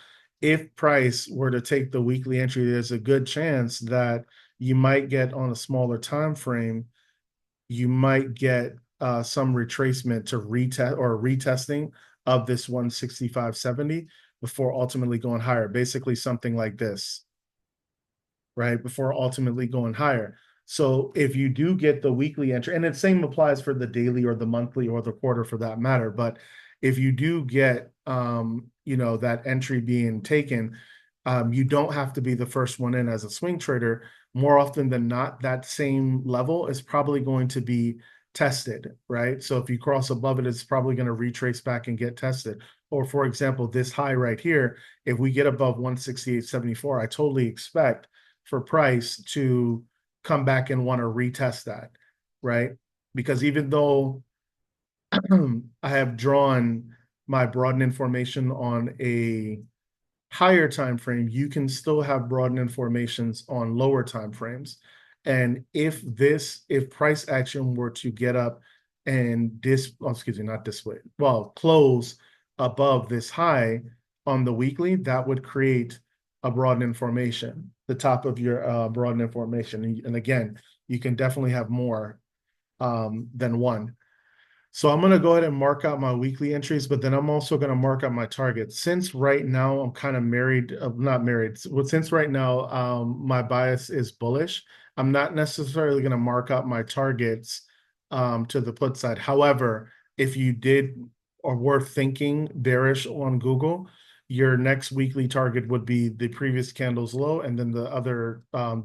Speaker 1: if price were to take the weekly entry, there's a good chance that you might get on a smaller time frame, you might get some retracement to retest or retesting of this 165.70 before ultimately going higher. Basically something like this, right? Before ultimately going higher. So if you do get the weekly entry, and the same applies for the daily or the monthly or the quarter for that matter, but if you do get that entry being taken, you don't have to be the first one in as a swing trader. More often than not, that same level is probably going to be tested, right? So if you cross above it, it's probably going to retrace back and get tested. Or for example, this high right here, if we get above 168.74, I totally expect for price to come back and want to retest that, right? Because even though I have drawn my broadening formation on a higher time frame, you can still have broadening formations on lower time frames. And if price action were to get up and not display, well, close above this high on the weekly, that would create a broadening formation, the top of your broadening formation. And again, you can definitely have more than one. So I'm going to go ahead and mark out my weekly entries, but then I'm also going to mark out my targets. Since right now I'm kind of not married. Since right now my bias is bullish, I'm not necessarily going to mark out my targets to the put side. However, if you did or were thinking bearish on Google, your next weekly target would be the previous candle's low, and then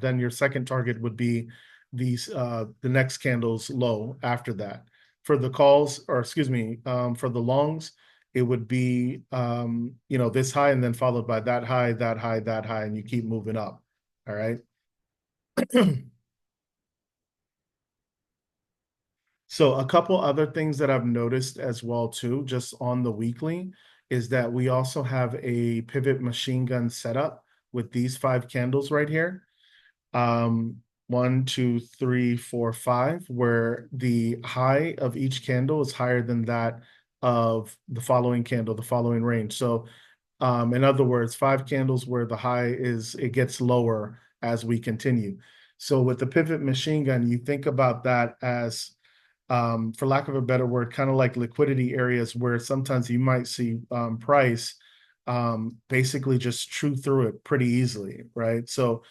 Speaker 1: then your second target would be the next candle's low after that. For the calls, or excuse me, for the longs, it would be this high and then followed by that high, that high, that high, and you keep moving up. All right. So a couple other things that I've noticed as well too, just on the weekly, is that we also have a pivot machine gun setup with these 5 candles right here. Um, 1, 2, 3, 4, 5, where the high of each candle is higher than that of the following candle, the following range. So in other words, 5 candles where the high is, it gets lower as we continue. So with the pivot machine gun, you think about that as, for lack of a better word, kind of like liquidity areas where sometimes you might see price basically just chew through it pretty easily, right? So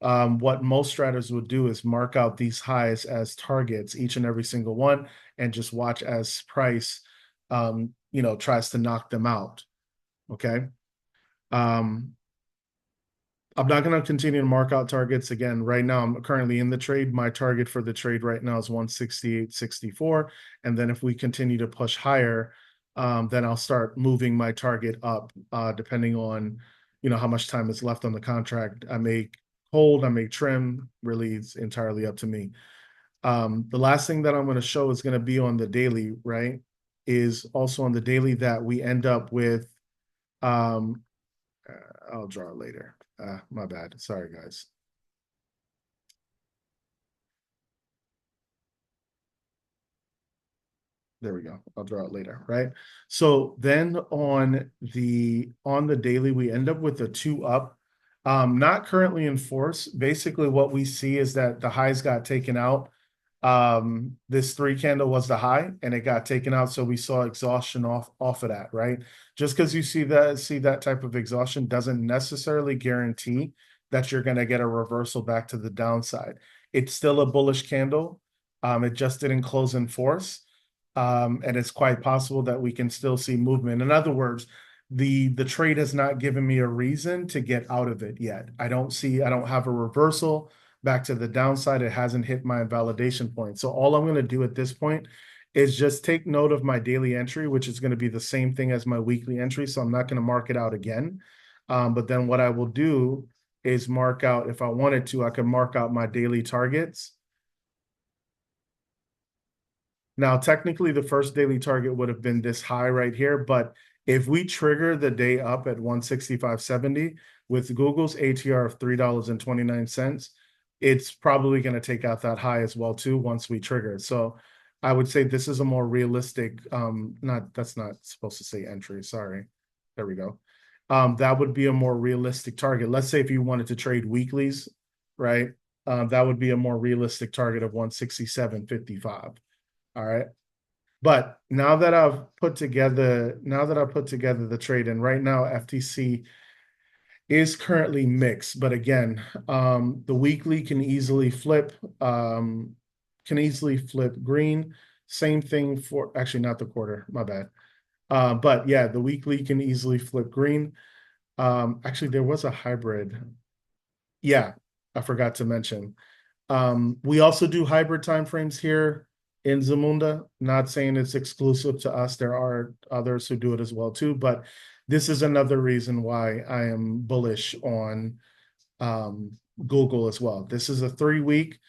Speaker 1: what most strategists would do is mark out these highs as targets, each and every single one, and just watch as price, tries to knock them out. Okay. Um, I'm not going to continue to mark out targets again. Right now, I'm currently in the trade. My target for the trade right now is 168.64. And then if we continue to push higher, then I'll start moving my target up, depending on, how much time is left on the contract. I may hold, I may trim, really it's entirely up to me. The last thing that I'm going to show is going to be on the daily, right? Is also on the daily that we end up with, um, I'll draw it later. My bad. Sorry, guys. There we go. I'll draw it later, right? So then on the daily, we end up with a 2 up. Not currently in force. Basically, what we see is that the highs got taken out. This 3 candle was the high and it got taken out. So we saw exhaustion off of that, right? Just because you see that type of exhaustion doesn't necessarily guarantee that you're going to get a reversal back to the downside. It's still a bullish candle. It just didn't close in force. And it's quite possible that we can still see movement. In other words, the trade has not given me a reason to get out of it yet. I don't have a reversal back to the downside. It hasn't hit my validation point. So all I'm going to do at this point is just take note of my daily entry, which is going to be the same thing as my weekly entry. So I'm not going to mark it out again. But then what I will do is mark out, if I wanted to, I could mark out my daily targets. Now, technically, the first daily target would have been this high right here, but if we trigger the day up at 165.70 with Google's ATR of $3.29, it's probably going to take out that high as well too once we trigger it. So I would say this is a more realistic, that's not supposed to say entry, sorry. There we go. That would be a more realistic target. Let's say if you wanted to trade weeklies, right? That would be a more realistic target of 167.55. All right. But now that I've put together the trade, and right now FTC is currently mixed, but again, the weekly can easily flip green. Same thing for actually not the quarter, my bad. But yeah, the weekly can easily flip green. Actually, there was a hybrid. Yeah, I forgot to mention. We also do hybrid timeframes here in Zamunda. Not saying it's exclusive to us. There are others who do it as well too, but this is another reason why I am bullish on Google as well. This is a 3-week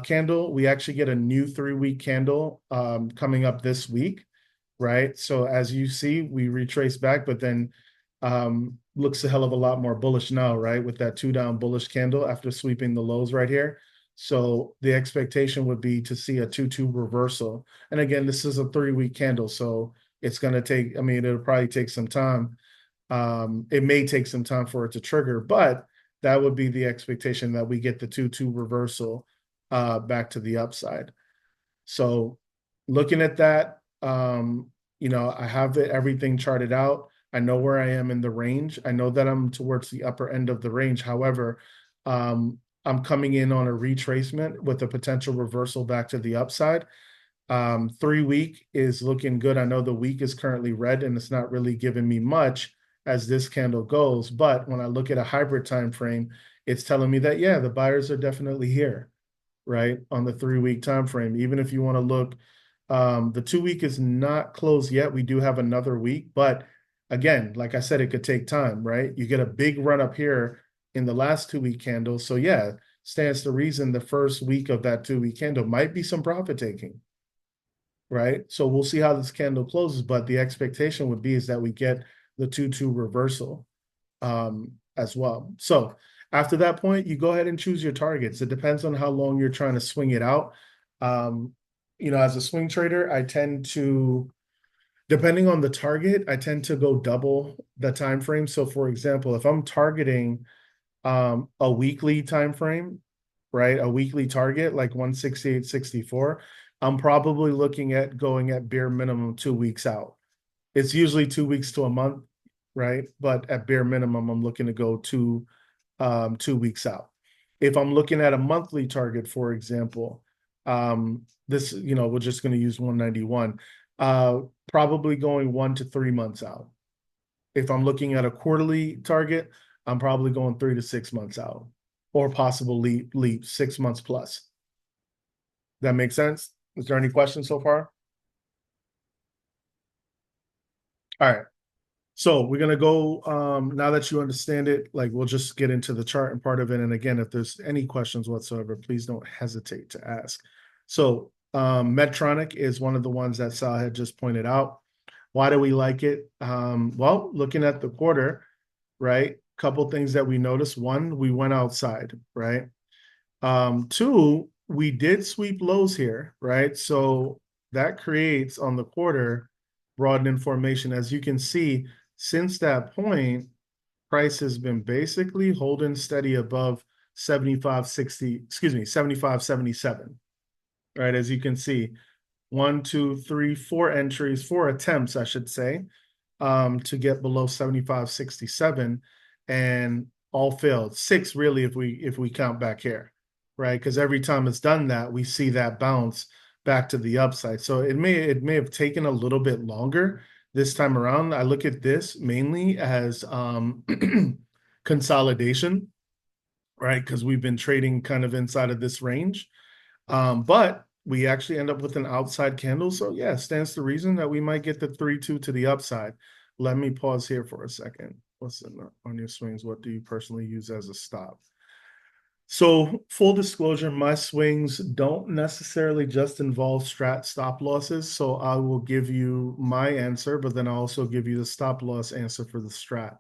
Speaker 1: candle. We actually get a new 3-week candle coming up this week, right? So as you see, we retrace back, but then looks a hell of a lot more bullish now, right? With that 2 down bullish candle after sweeping the lows right here. So the expectation would be to see a 2-2 reversal. And again, this is a 3-week candle, so it's going to take, it'll probably take some time. It may take some time for it to trigger, but that would be the expectation that we get the 2-2 reversal back to the upside. So looking at that, I have everything charted out. I know where I am in the range. I know that I'm towards the upper end of the range. However, I'm coming in on a retracement with a potential reversal back to the upside. 3-week is looking good. I know the week is currently red and it's not really giving me much as this candle goes. But when I look at a hybrid time frame, it's telling me that, yeah, the buyers are definitely here, right? On the 3-week time frame. Even if you want to look, the 2-week is not closed yet. We do have another week, but again, like I said, it could take time, right? You get a big run up here in the last 2-week candle. So yeah, stands to reason the first week of that 2-week candle might be some profit taking. right? So we'll see how this candle closes, but the expectation would be is that we get the 2-2 reversal as well. So after that point, you go ahead and choose your targets. It depends on how long you're trying to swing it out. As a swing trader, I tend to, depending on the target, I tend to go double the time frame. So for example, if I'm targeting a weekly time frame, right? A weekly target like 168.64, I'm probably looking at going at bare minimum 2 weeks out. It's usually 2 weeks to a month, right? But at bare minimum, I'm looking to go 2 weeks out. If I'm looking at a monthly target, for example, we're just going to use 191, probably going 1 to 3 months out. If I'm looking at a quarterly target, I'm probably going 3 to 6 months out, or possible leap 6 months plus. That makes sense? Is there any questions so far? All right. So we're gonna go, now that you understand it, like we'll just get into the chart and part of it. And again, if there's any questions whatsoever, please don't hesitate to ask. So Medtronic is one of the ones that Sal had just pointed out. Why do we like it? Well, looking at the quarter, right? Couple things that we noticed. One, we went outside, right? Two, we did sweep lows here, right? So that creates on the quarter broadening formation. As you can see, since that point, price has been basically holding steady above 75.77, right? As you can see, 4 attempts, I should say, to get below 75.67, and all failed. 6 really, if we count back here, right? Because every time it's done that, we see that bounce back to the upside. So it may have taken a little bit longer this time around. I look at this mainly as consolidation, right? Because we've been trading kind of inside of this range. But we actually end up with an outside candle. So yeah, stands to reason that we might get the 3-2 to the upside. Let me pause here for a second. On your swings, what do you personally use as a stop? So full disclosure, my swings don't necessarily just involve strat stop losses. So I will give you my answer, but then I'll also give you the stop loss answer for the strat.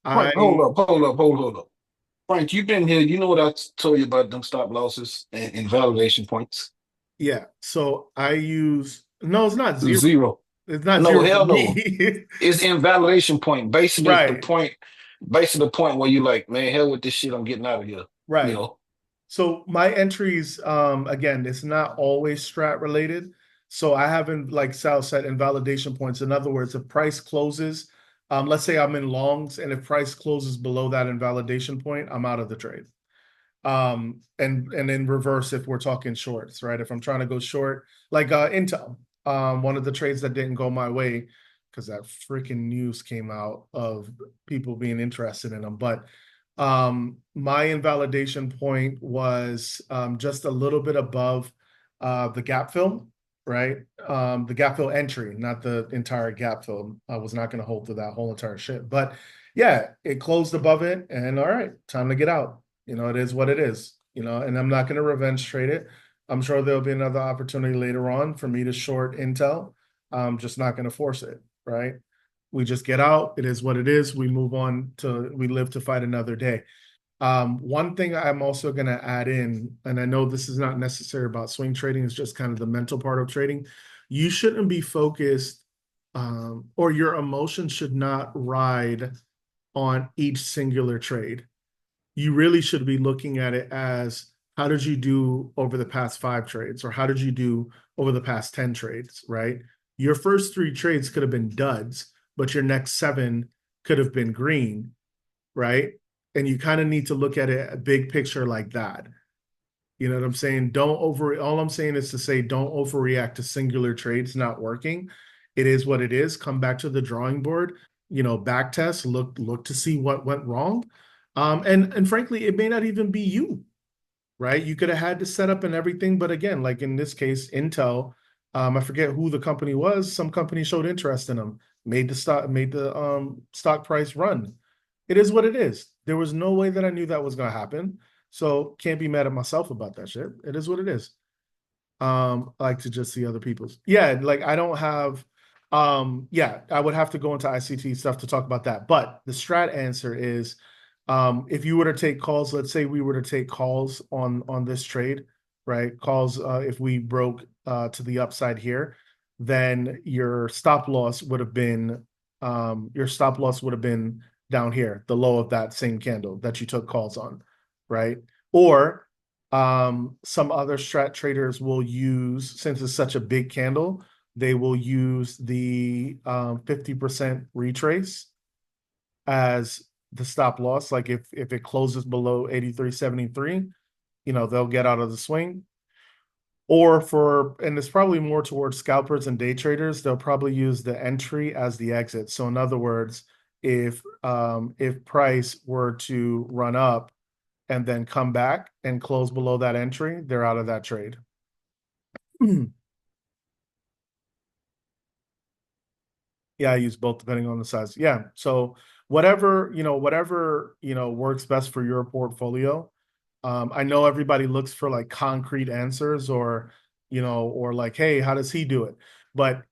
Speaker 2: Frank, hold up. Frank, you've been here. You know what I told you about them stop losses and validation points?
Speaker 1: Yeah. So I use, no, it's not zero.
Speaker 2: Zero.
Speaker 1: It's not
Speaker 2: No,
Speaker 1: zero for
Speaker 2: hell no.
Speaker 1: me.
Speaker 2: It's invalidation point. Basically,
Speaker 1: Right.
Speaker 2: the point where you like, man, hell with this shit. I'm getting out of here. You
Speaker 1: Right.
Speaker 2: know.
Speaker 1: So my entries, again, it's not always strat related. So I haven't, like Sal said, invalidation points. In other words, if price closes, let's say I'm in longs, and if price closes below that invalidation point, I'm out of the trade. And in reverse, if we're talking shorts, right? If I'm trying to go short, like Intel, one of the trades that didn't go my way because that freaking news came out of people being interested in them. But my invalidation point was just a little bit above the gap fill, right? The gap fill entry, not the entire gap fill. I was not going to hold to that whole entire shit. But yeah, it closed above it, and all right, time to get out. It is what it is, and I'm not going to revenge trade it. I'm sure there'll be another opportunity later on for me to short Intel. I'm just not going to force it, right? We just get out. It is what it is. We move on we live to fight another day. One thing I'm also going to add in, and I know this is not necessary about swing trading, it's just kind of the mental part of trading. You shouldn't be focused, or your emotions should not ride on each singular trade. You really should be looking at it as, how did you do over the past 5 trades, or how did you do over the past 10 trades, right? Your first 3 trades could have been duds, but your next 7 could have been green, right? And you kind of need to look at it a big picture like that. You know what I'm saying? All I'm saying is to say, don't overreact to singular trades not working. It is what it is. Come back to the drawing board, back test, look to see what went wrong. And frankly, it may not even be you, right? You could have had the setup and everything, but again, like in this case, Intel, I forget who the company was. Some company showed interest in them, made the stock price run. It is what it is. There was no way that I knew that was going to happen. So can't be mad at myself about that shit. It is what it is. I like to just see other people's. Yeah, like I don't have yeah, I would have to go into ICT stuff to talk about that. But the strat answer is if you were to take calls, let's say we were to take calls on this trade, right? Calls if we broke to the upside here, then your stop loss would have been down here, the low of that same candle that you took calls on, right? Or some other strat traders will use, since it's such a big candle, they will use the 50% retrace as the stop loss. Like if it closes below 83.73, they'll get out of the swing. And it's probably more towards scalpers and day traders, they'll probably use the entry as the exit. So in other words, if price were to run up and then come back and close below that entry, they're out of that trade. Yeah, I use both depending on the size. Yeah. So whatever works best for your portfolio. I know everybody looks for like concrete answers or like, hey, how does he do it? But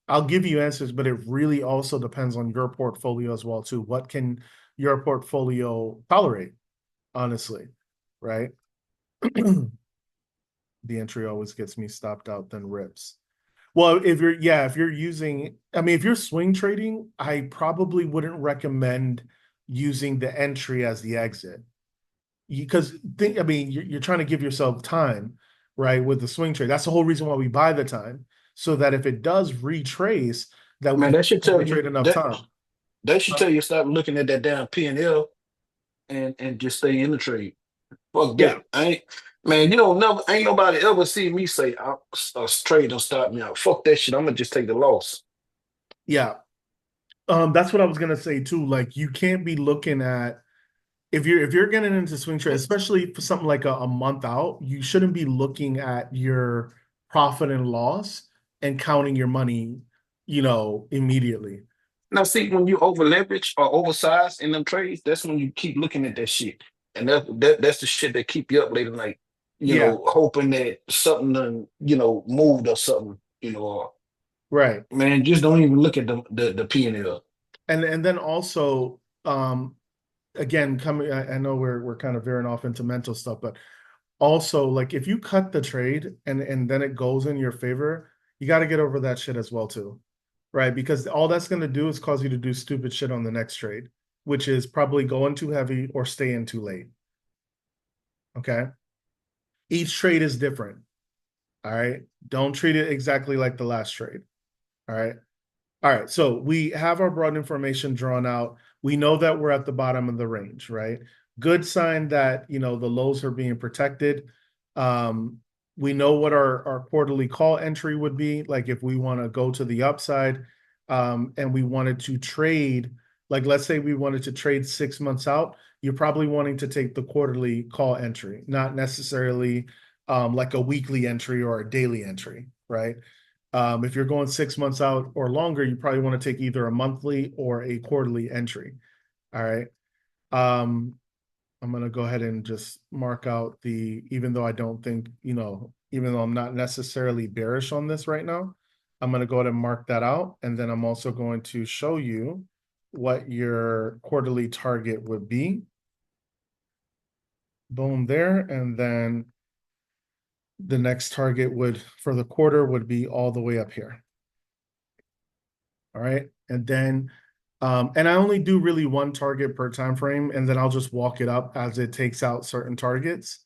Speaker 1: I'll give you answers, but it really also depends on your portfolio as well, too. What can your portfolio tolerate, honestly, right? The entry always gets me stopped out, then rips. Well, if you're using, I mean, if you're swing trading, I probably wouldn't recommend using the entry as the exit. Because I mean, you're trying to give yourself time, right, with the swing trade. That's the whole reason why we buy the time, so that if it does retrace, that
Speaker 2: Man,
Speaker 1: we
Speaker 2: that should tell you
Speaker 1: trade enough
Speaker 2: that
Speaker 1: time.
Speaker 2: they should tell you stop looking at that damn P&L and just stay in the trade. Fuck
Speaker 1: Yeah,
Speaker 2: that. I ain't man, you don't never ain't nobody ever see me say a trade don't stop me out. Fuck that shit. I'm gonna just take the loss.
Speaker 1: yeah. That's what I was gonna say too. Like, you can't be looking at if you're getting into swing trade, especially for something like a month out, you shouldn't be looking at your profit and loss and counting your money, immediately.
Speaker 2: Now, see, when you over leverage or oversized in them trades, that's when you keep looking at that shit. And that's the shit that keep you up late at night,
Speaker 1: Yeah,
Speaker 2: hoping that something done, moved or something, or
Speaker 1: right.
Speaker 2: man, just don't even look at the P&L.
Speaker 1: And then also, again, coming, I know we're kind of veering off into mental stuff, but also like if you cut the trade and then it goes in your favor, you got to get over that shit as well too, right? Because all that's going to do is cause you to do stupid shit on the next trade, which is probably going too heavy or staying too late. Okay. Each trade is different. All right. Don't treat it exactly like the last trade. All right. All right. So we have our broad information drawn out. We know that we're at the bottom of the range, right? Good sign that, the lows are being protected. Um, we know what our quarterly call entry would be, like if we want to go to the upside, and we wanted to trade, like let's say we wanted to trade 6 months out, you're probably wanting to take the quarterly call entry, not necessarily like a weekly entry or a daily entry, right? If you're going 6 months out or longer, you probably want to take either a monthly or a quarterly entry. All right. I'm going to go ahead and just mark out even though I don't think, even though I'm not necessarily bearish on this right now, I'm going to go ahead and mark that out. And then I'm also going to show you what your quarterly target would be. Boom there. And then the next target for the quarter would be all the way up here. All right. And then, and I only do really one target per time frame, and then I'll just walk it up as it takes out certain targets.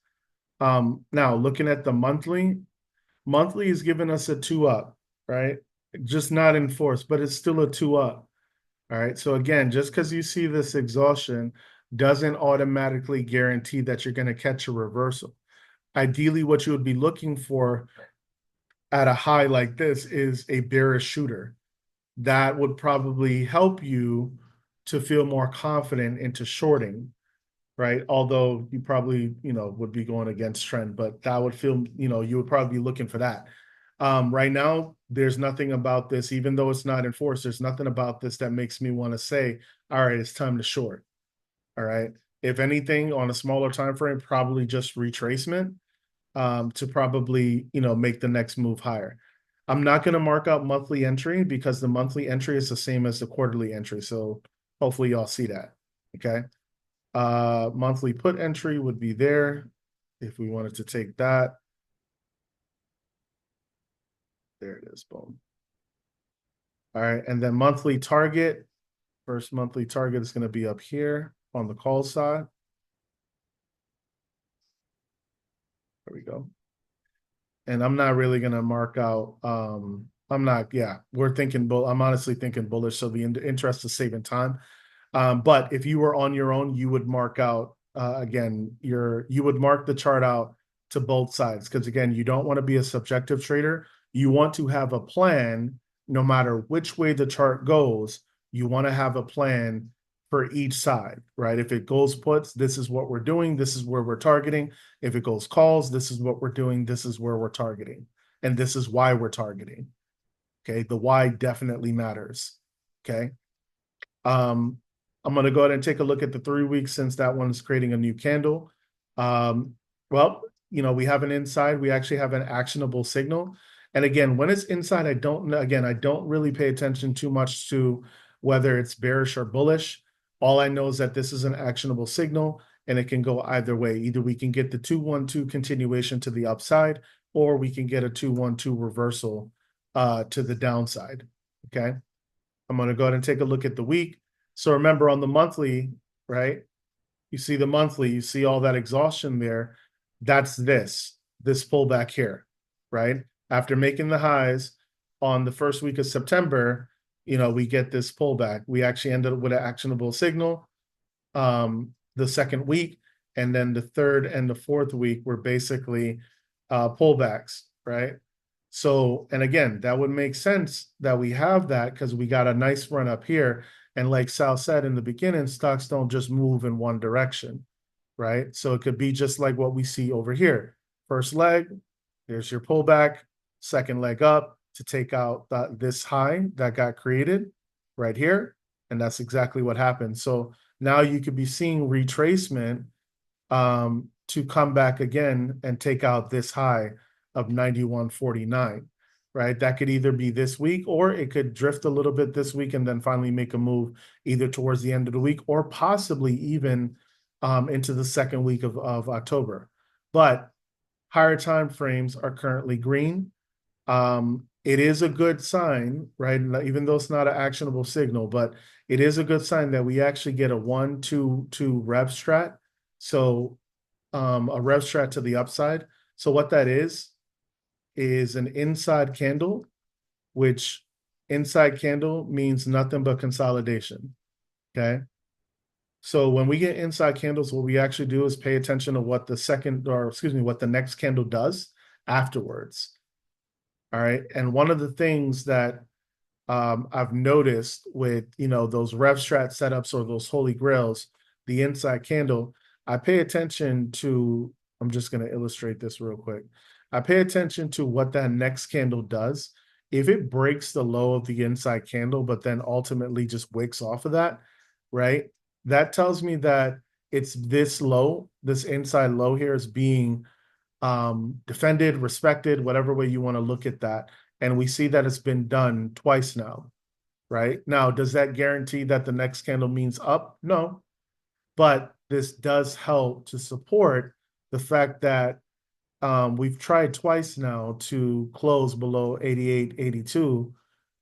Speaker 1: Now looking at the monthly is giving us a 2 up, right? Just not in force, but it's still a 2 up. All right. So again, just because you see this exhaustion doesn't automatically guarantee that you're going to catch a reversal. Ideally, what you would be looking for at a high like this is a bearish shooter that would probably help you to feel more confident into shorting, right? Although you probably, would be going against trend, but that would feel, you would probably be looking for that. Right now, there's nothing about this, even though it's not enforced, there's nothing about this that makes me want to say, all right, it's time to short. All right. If anything, on a smaller time frame, probably just retracement. to probably, make the next move higher. I'm not going to mark out monthly entry because the monthly entry is the same as the quarterly entry. So hopefully y'all see that. Okay. Monthly put entry would be there if we wanted to take that. There it is. Boom. All right. And then monthly target. First monthly target is going to be up here on the call side. There we go. And I'm not really going to mark out. We're thinking I'm honestly thinking bullish. So the interest is saving time. But if you were on your own, you would mark out again, you would mark the chart out to both sides. Because again, you don't want to be a subjective trader. You want to have a plan no matter which way the chart goes. You want to have a plan for each side, right? If it goes puts, this is what we're doing. This is where we're targeting. If it goes calls, this is what we're doing. This is where we're targeting. And this is why we're targeting. Okay. The why definitely matters. Okay. I'm going to go ahead and take a look at the 3 weeks since that one's creating a new candle. Well, we have an inside. We actually have an actionable signal. And again, when it's inside, I don't really pay attention too much to whether it's bearish or bullish. All I know is that this is an actionable signal and it can go either way. Either we can get the 2-1-2 continuation to the upside, or we can get a 2-1-2 reversal to the downside. Okay. I'm going to go ahead and take a look at the week. So remember on the monthly, right? You see the monthly, you see all that exhaustion there. That's this pullback here, right? After making the highs on the first week of September, we get this pullback. We actually ended up with an actionable signal the second week. And then the third and the fourth week were basically pullbacks, right? So, and again, that would make sense that we have that because we got a nice run up here. And like Sal said in the beginning, stocks don't just move in one direction, right? So it could be just like what we see over here. First leg, there's your pullback, second leg up to take out this high that got created right here. And that's exactly what happened. So now you could be seeing retracement to come back again and take out this high of 91.49, right? That could either be this week or it could drift a little bit this week and then finally make a move either towards the end of the week or possibly even into the second week of October. But higher time frames are currently green. It is a good sign, right? Even though it's not an actionable signal, but it is a good sign that we actually get a 1-2-2 rev strat. So a rev strat to the upside. So what that is an inside candle, which inside candle means nothing but consolidation. Okay. So when we get inside candles, what we actually do is pay attention to what what the next candle does afterwards. All right. And one of the things that I've noticed with, those rev strat setups or those holy grails, the inside candle, I pay attention to, I'm just going to illustrate this real quick. I pay attention to what that next candle does. If it breaks the low of the inside candle, but then ultimately just wicks off of that, right? That tells me that it's this low, this inside low here is being defended, respected, whatever way you want to look at that. And we see that it's been done twice now, right? Now, does that guarantee that the next candle means up? No. But this does help to support the fact that we've tried twice now to close below 88, 82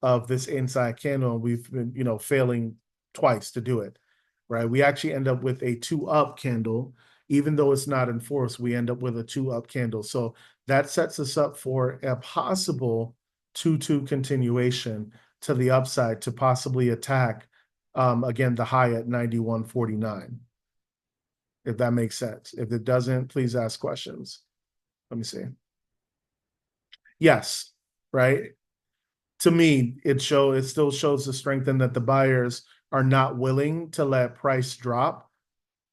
Speaker 1: of this inside candle. We've been, failing twice to do it, right? We actually end up with a 2-up candle. Even though it's not enforced, we end up with a 2-up candle. So that sets us up for a possible 2-2 continuation to the upside to possibly attack, again, the high at 91.49. If that makes sense. If it doesn't, please ask questions. Let me see. Yes, right? To me, it still shows the strength in that the buyers are not willing to let price drop,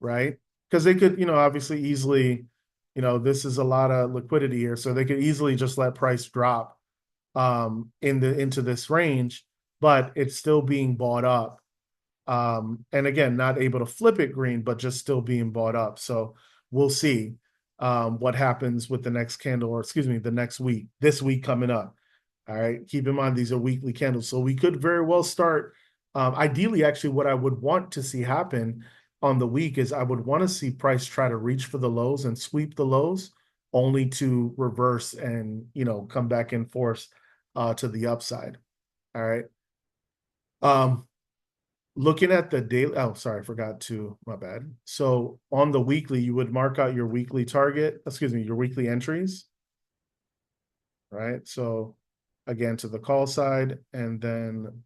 Speaker 1: right? Because they could, obviously easily, this is a lot of liquidity here, so they could easily just let price drop into this range, but it's still being bought up. And again, not able to flip it green, but just still being bought up. So we'll see. what happens with the next candle, or excuse me, the next week, this week coming up. All right. Keep in mind, these are weekly candles. So we could very well start. Ideally, actually, what I would want to see happen on the week is I would want to see price try to reach for the lows and sweep the lows, only to reverse and, come back in force to the upside. All right. Looking at the daily, oh, sorry, I forgot to, my bad. So on the weekly, you would mark out your weekly target, excuse me, your weekly entries, right? So again, to the call side, and then,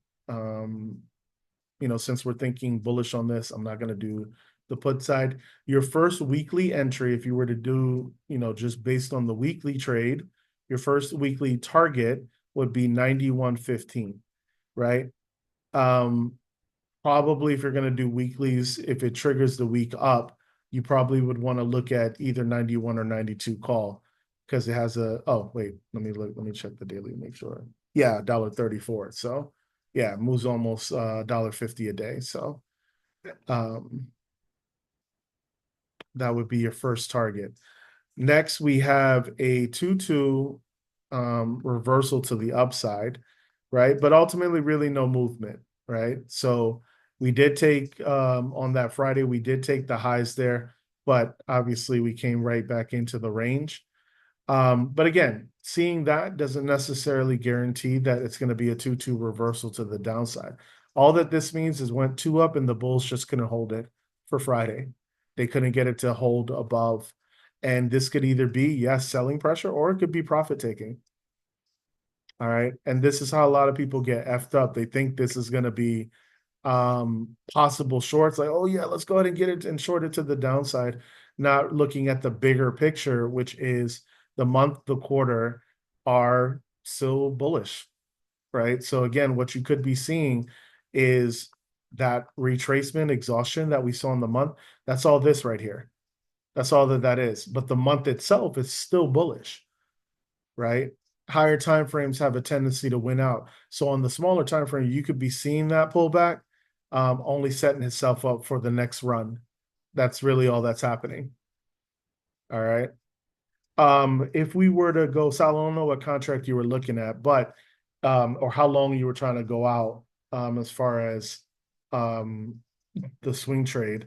Speaker 1: since we're thinking bullish on this, I'm not going to do the put side. Your first weekly entry, if you were to do, just based on the weekly trade, your first weekly target would be 91.15, right? Probably if you're going to do weeklies, if it triggers the week up, you probably would want to look at either 91 or 92 call, because it has oh, wait, let me check the daily to make sure. Yeah, $1.34. So yeah, it moves almost $1.50 a day. So that would be your first target. Next, we have a 2-2 reversal to the upside, right? But ultimately, really no movement, right? So we did take on that Friday, we did take the highs there, but obviously we came right back into the range. But again, seeing that doesn't necessarily guarantee that it's going to be a 2-2 reversal to the downside. All that this means is went 2 up and the bulls just couldn't hold it for Friday. They couldn't get it to hold above. And this could either be, yes, selling pressure, or it could be profit taking. All right. And this is how a lot of people get effed up. They think this is going to be possible shorts, like, oh yeah, let's go ahead and get it and short it to the downside, not looking at the bigger picture, which is the month, the quarter are still bullish, right? So again, what you could be seeing is that retracement exhaustion that we saw in the month. That's all this right here. That's all that is. But the month itself is still bullish, right? Higher time frames have a tendency to win out. So on the smaller time frame, you could be seeing that pullback, only setting itself up for the next run. That's really all that's happening. All right. If we were to go, Sal, I don't know what contract you were looking at, but or how long you were trying to go out, as far as the swing trade.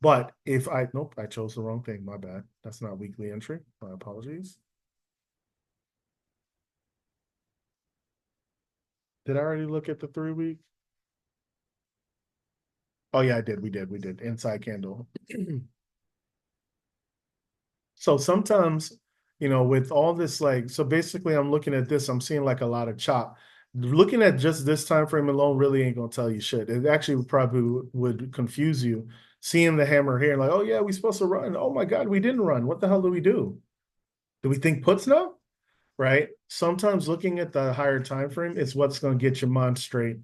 Speaker 1: But if nope, I chose the wrong thing. My bad. That's not weekly entry. My apologies. Did I already look at the 3-week? Oh yeah, I did. We did. Inside candle. So sometimes, with all this, like, so basically I'm looking at this, I'm seeing like a lot of chop. Looking at just this time frame alone really ain't gonna tell you shit. It actually probably would confuse you. Seeing the hammer here, like, oh yeah, we supposed to run. Oh my God, we didn't run. What the hell do we do? Do we think puts now? Right? Sometimes looking at the higher time frame is what's going to get your mind straight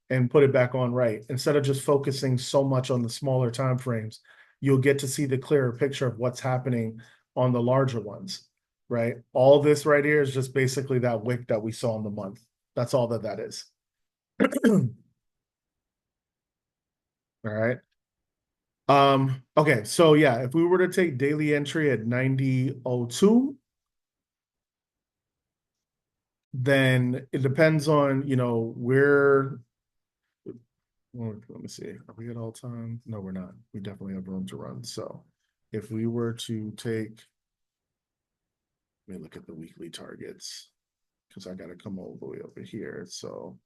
Speaker 1: and put it back on right. Instead of just focusing so much on the smaller time frames, you'll get to see the clearer picture of what's happening on the larger ones, right? All this right here is just basically that wick that we saw in the month. That's all that is. All right. Okay, so yeah, if we were to take daily entry at 90.02, then it depends on, where. Let me see. Are we at all time? No, we're not. We definitely have room to run. So if we were to take, let me look at the weekly targets, because I got to come all the way over here. So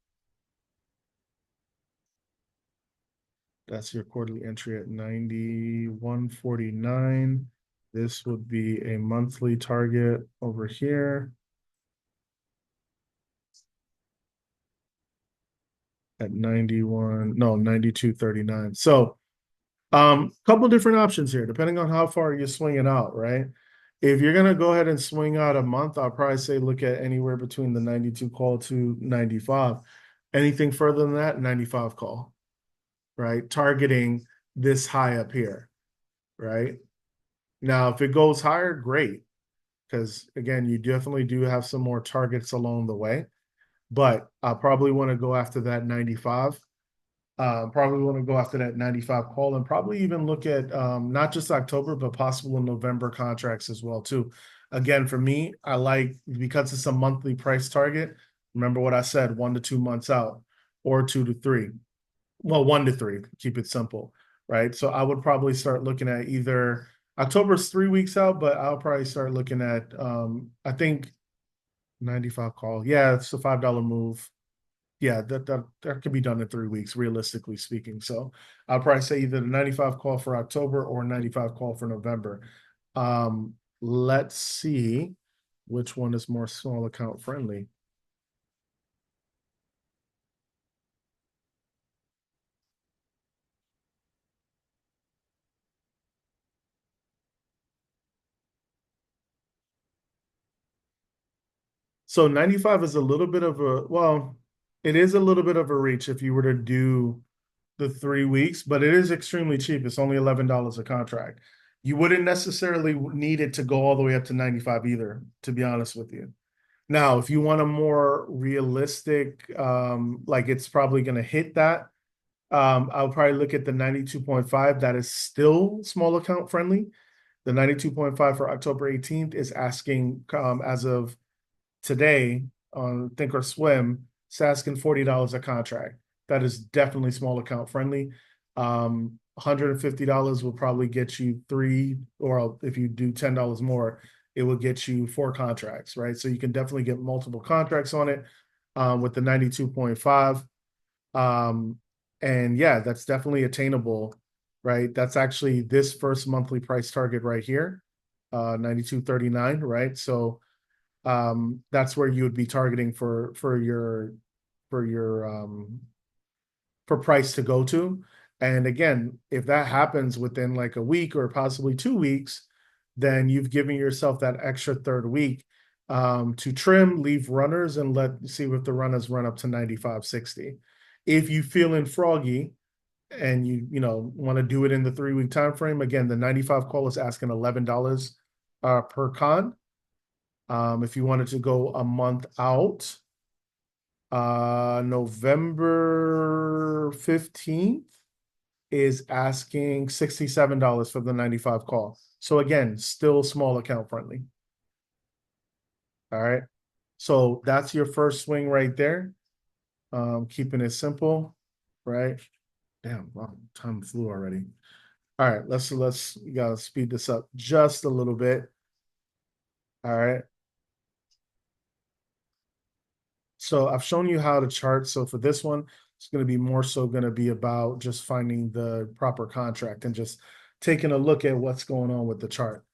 Speaker 1: that's your quarterly entry at 91.49. This would be a monthly target over here at 92.39. So couple different options here, depending on how far you're swinging out, right? If you're gonna go ahead and swing out a month, I'll probably say look at anywhere between the 92 call to 95. Anything further than that, 95 call, right? Targeting this high up here, right? Now, if it goes higher, great, because again, you definitely do have some more targets along the way, but I probably want to go after that 95. Probably want to go after that 95 call and probably even look at not just October, but possible November contracts as well too. Again, for me, I like because it's a monthly price target. Remember what I said, 1 to 2 months out, or 2 to 3. Well, 1 to 3. Keep it simple, right? So I would probably start looking at either October's 3 weeks out, but I'll probably start looking at I think 95 call. Yeah, it's a $5 move. Yeah, that could be done in 3 weeks, realistically speaking. So I'll probably say either the 95 call for October or 95 call for November. Let's see which one is more small account friendly. So 95 is a little bit of a, well, it is a little bit of a reach if you were to do the 3 weeks, but it is extremely cheap. It's only $11 a contract. You wouldn't necessarily need it to go all the way up to 95 either, to be honest with you. Now, if you want a more realistic, like it's probably going to hit that, I'll probably look at the 92.5. That is still small account friendly. The 92.5 for October 18th is asking, as of today on Thinkorswim, it's asking $40 a contract. That is definitely small account friendly. $150 will probably get you three, or if you do $10 more, it will get you 4 contracts, right? So you can definitely get multiple contracts on it with the 92.5. And yeah, that's definitely attainable, right? That's actually this first monthly price target right here, 92.39, right? So that's where you would be targeting for your for price to go to. And again, if that happens within like a week or possibly 2 weeks, then you've given yourself that extra third week to trim, leave runners, and let see if the runners run up to 95.60. If you feeling froggy and you want to do it in the 3 week time frame, again, the 95 call is asking $11 per con. If you wanted to go a month out, November 15th is asking $67 for the 95 call. So again, still small account friendly. All right. So that's your first swing right there. Keeping it simple, right? Damn, wow, time flew already. All right, let's we gotta speed this up just a little bit. All right. So I've shown you how to chart. So for this one, it's going to be more so going to be about just finding the proper contract and just taking a look at what's going on with the chart.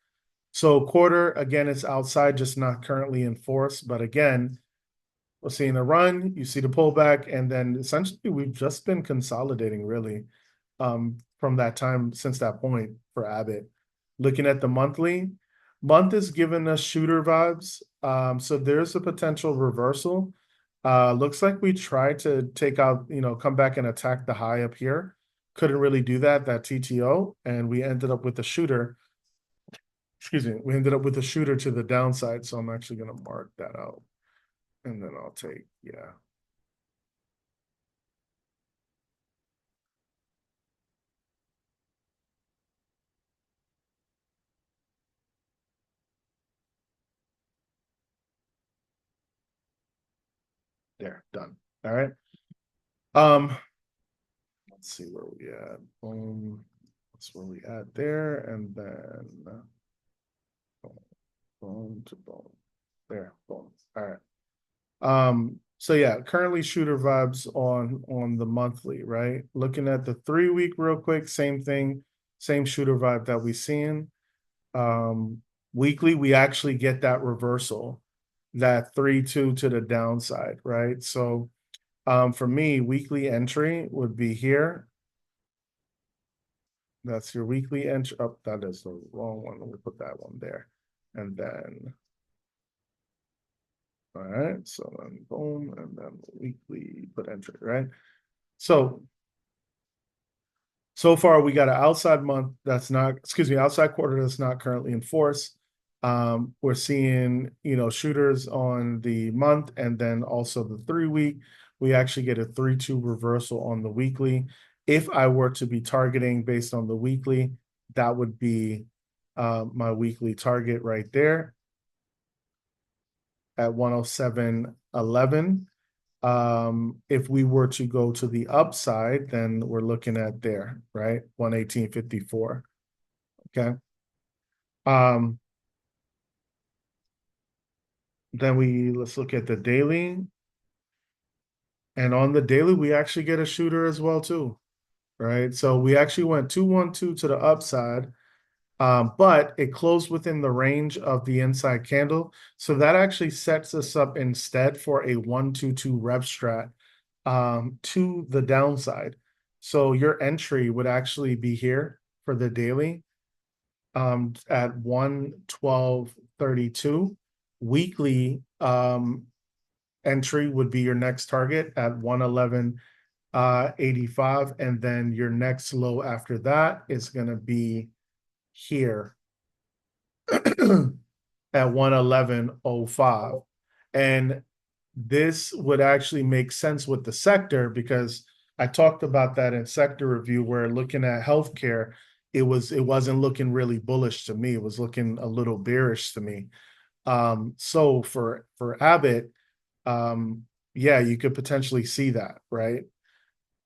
Speaker 1: So quarter, again, it's outside, just not currently in force. But again, we're seeing a run, you see the pullback, and then essentially we've just been consolidating really from that time since that point for Abbott. Looking at the monthly, month is giving us shooter vibes. So there's a potential reversal. Looks like we tried to take out, come back and attack the high up here. Couldn't really do that TTO, and we ended up with a shooter. Excuse me, we ended up with a shooter to the downside. So I'm actually going to mark that out. And then I'll take, yeah. There, done. All right. Let's see where we at. That's where we at there, and then boom to boom. There, boom. All right. So yeah, currently shooter vibes on the monthly, right? Looking at the 3 week real quick, same thing, same shooter vibe that we seen. Weekly, we actually get that reversal, that 3-2 to the downside, right? So for me, weekly entry would be here. That's your weekly entry. Oh, that is the wrong one. Let me put that one there. And then, all right, so then boom, and then weekly put entry, right? So far we got an outside month that's not, outside quarter that's not currently in force. We're seeing, shooters on the month and then also the 3 week. we actually get a 3-2 reversal on the weekly. If I were to be targeting based on the weekly, that would be my weekly target right there at 107.11. If we were to go to the upside, then we're looking at there, right? 118.54. Okay. Then let's look at the daily. And on the daily, we actually get a shooter as well, too. Right. So we actually went 212 to the upside. But it closed within the range of the inside candle. So that actually sets us up instead for a 122 rev strat to the downside. So your entry would actually be here for the daily at 112.32. Weekly entry would be your next target at 111.85. And then your next low after that is going to be here at 111.05. And this would actually make sense with the sector because I talked about that in sector review where looking at healthcare, it wasn't looking really bullish to me. It was looking a little bearish to me. So for Abbott, yeah, you could potentially see that, right?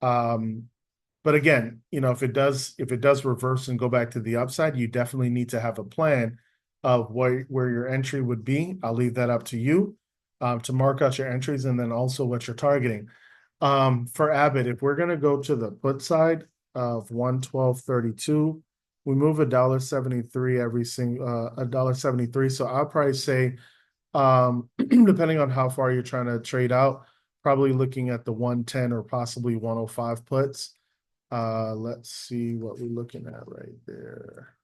Speaker 1: But again, if it does reverse and go back to the upside, you definitely need to have a plan of where your entry would be. I'll leave that up to you to mark out your entries and then also what you're targeting. For Abbott, if we're gonna go to the put side of 112.32, we move $1.73 every single $1.73. So I'll probably say, depending on how far you're trying to trade out, probably looking at the 110 or possibly 105 puts. Let's see what we're looking at right there.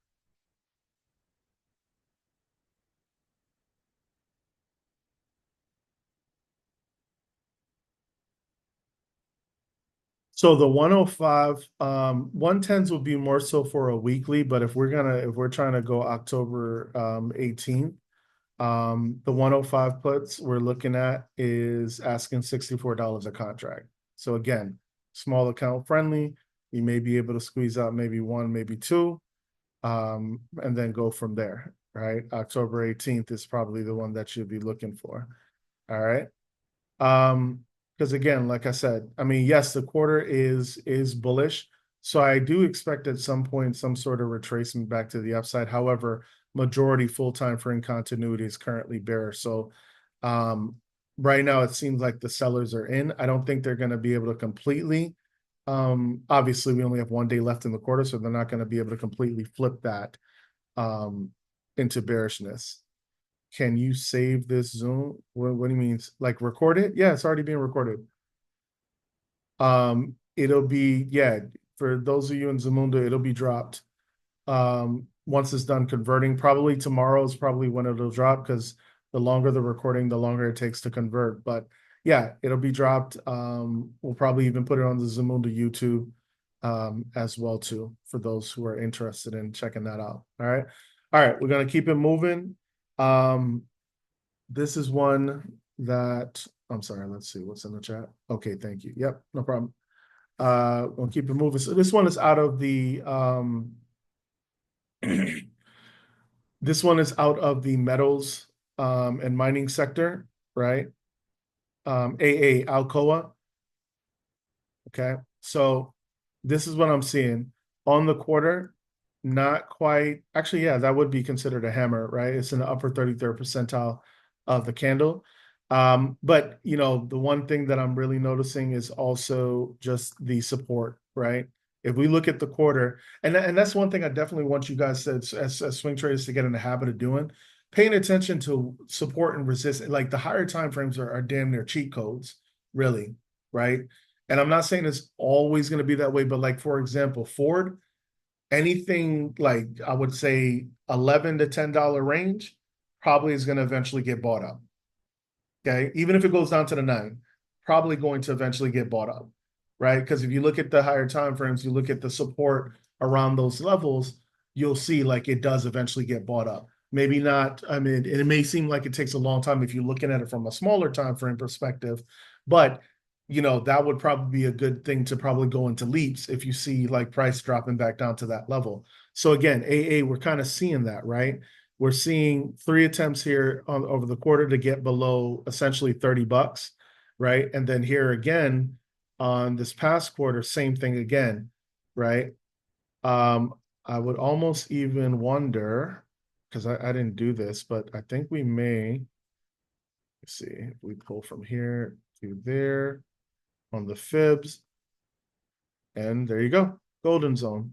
Speaker 1: So the 105, 110s would be more so for a weekly, but if we're trying to go October 18th, the 105 puts we're looking at is asking $64 a contract. So again, small account friendly. You may be able to squeeze out maybe one, maybe two, and then go from there, right? October 18th is probably the one that you'll be looking for. All right. Because again, like I said, I mean, yes, the quarter is bullish. So I do expect at some point some sort of retracement back to the upside. However, majority full time frame continuity is currently bearish. So right now it seems like the sellers are in. I don't think they're going to be able to completely. Obviously, we only have 1 day left in the quarter, so they're not going to be able to completely flip that into bearishness. Can you save this Zoom? What do you mean? Like record it? Yeah, it's already being recorded. It'll be, yeah, for those of you in Zamunda, it'll be dropped. Once it's done converting, probably tomorrow is probably when it'll drop because the longer the recording, the longer it takes to convert. But yeah, it'll be dropped. We'll probably even put it on the Zamunda YouTube as well too, for those who are interested in checking that out. All right. All right, we're gonna keep it moving. This is one that I'm sorry, let's see what's in the chat. Okay, thank you. Yep, no problem. We'll keep it moving. So this one is out of the this one is out of the metals and mining sector, right? AA Alcoa. Okay, so this is what I'm seeing on the quarter. Not quite, actually, yeah, that would be considered a hammer, right? It's in the upper 33rd percentile of the candle. But the one thing that I'm really noticing is also just the support, right? If we look at the quarter, and that's one thing I definitely want you guys as swing traders to get in the habit of doing, paying attention to support and resistance. Like the higher time frames are damn near cheat codes, really, right? And I'm not saying it's always going to be that way, but like for example, Ford, anything like I would say $11 to $10 range probably is going to eventually get bought up. Okay, even if it goes down to the 9, probably going to eventually get bought up, right? Because if you look at the higher time frames, you look at the support around those levels, you'll see like it does eventually get bought up. Maybe not. I mean, it may seem like it takes a long time if you're looking at it from a smaller time frame perspective, but that would probably be a good thing to probably go into leaps if you see like price dropping back down to that level. So again, AA, we're kind of seeing that, right? We're seeing 3 attempts here over the quarter to get below essentially $30, right? And then here again on this past quarter, same thing again, right? I would almost even wonder, because I didn't do this, but I think we may, let's see, if we pull from here to there on the fibs, and there you go, golden zone,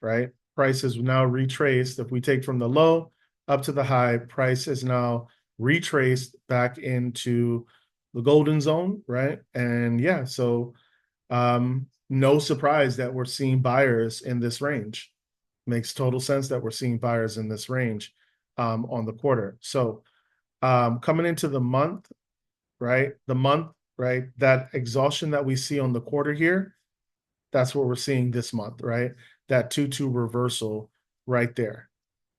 Speaker 1: right? Price is now retraced. If we take from the low up to the high, price is now retraced back into the golden zone, right? And yeah, so no surprise that we're seeing buyers in this range. Makes total sense that we're seeing buyers in this range on the quarter. So coming into the month, right? The month, right? That exhaustion that we see on the quarter here, that's what we're seeing this month, right? That 2-2 reversal right there.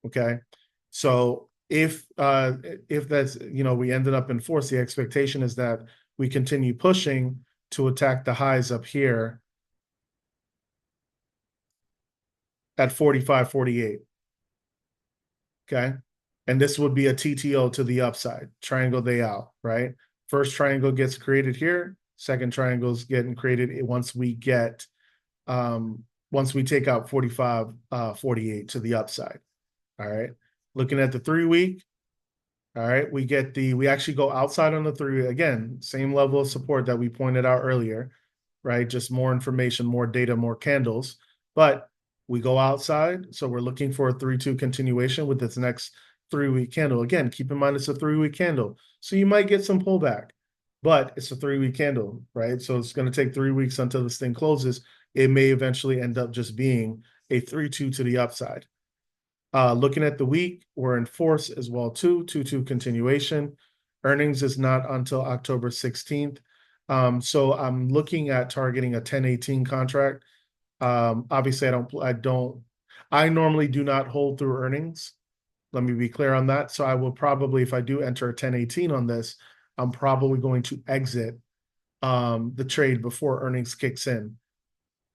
Speaker 1: Okay. So if that's, we ended up in force, the expectation is that we continue pushing to attack the highs up here at 45.48. Okay. And this would be a TTO to the upside, triangle day out, right? First triangle gets created here. Second triangle is getting created once we get, once we take out 45.48 to the upside. All right. Looking at the 3-week. All right. We actually go outside on the 3. Again, same level of support that we pointed out earlier, right? Just more information, more data, more candles. But we go outside. So we're looking for a 3-2 continuation with this next 3-week candle. Again, keep in mind it's a 3-week candle. So you might get some pullback, but it's a 3-week candle, right? So it's going to take 3 weeks until this thing closes. It may eventually end up just being a 3-2 to the upside. Looking at the week, we're in force as well too, 2-2 continuation. Earnings is not until October 16th. So I'm looking at targeting a 10-18 contract. Obviously I normally do not hold through earnings. Let me be clear on that. So I will probably, if I do enter a 10-18 on this, I'm probably going to exit the trade before earnings kicks in.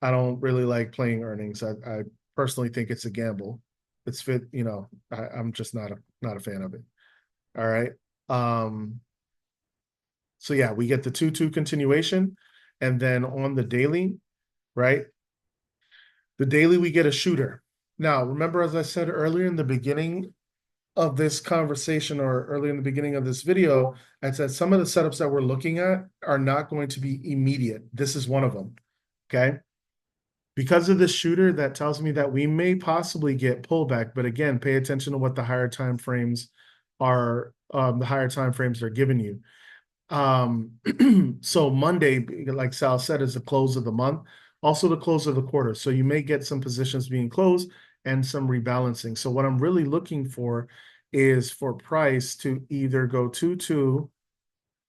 Speaker 1: I don't really like playing earnings. I personally think it's a gamble. It's fit, I'm just not a fan of it. All right. So yeah, we get the 2-2 continuation, and then on the daily, right? The daily we get a shooter. Now, remember, as I said earlier in the beginning of this conversation or earlier in the beginning of this video, I said some of the setups that we're looking at are not going to be immediate. This is one of them. Okay. Because of this shooter, that tells me that we may possibly get pullback. But again, pay attention to what the higher time frames are. The higher time frames are giving you. So Monday, like Sal said, is the close of the month, also the close of the quarter. So you may get some positions being closed and some rebalancing. So what I'm really looking for is for price to either go 2-2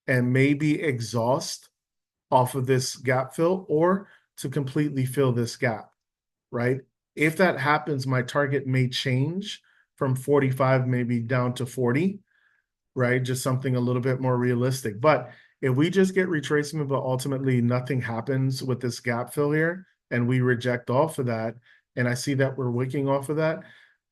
Speaker 1: and maybe exhaust off of this gap fill, or to completely fill this gap, right? If that happens, my target may change from 45 maybe down to 40, right? Just something a little bit more realistic. But if we just get retracement, but ultimately nothing happens with this gap fill here, and we reject off of that, and I see that we're wicking off of that,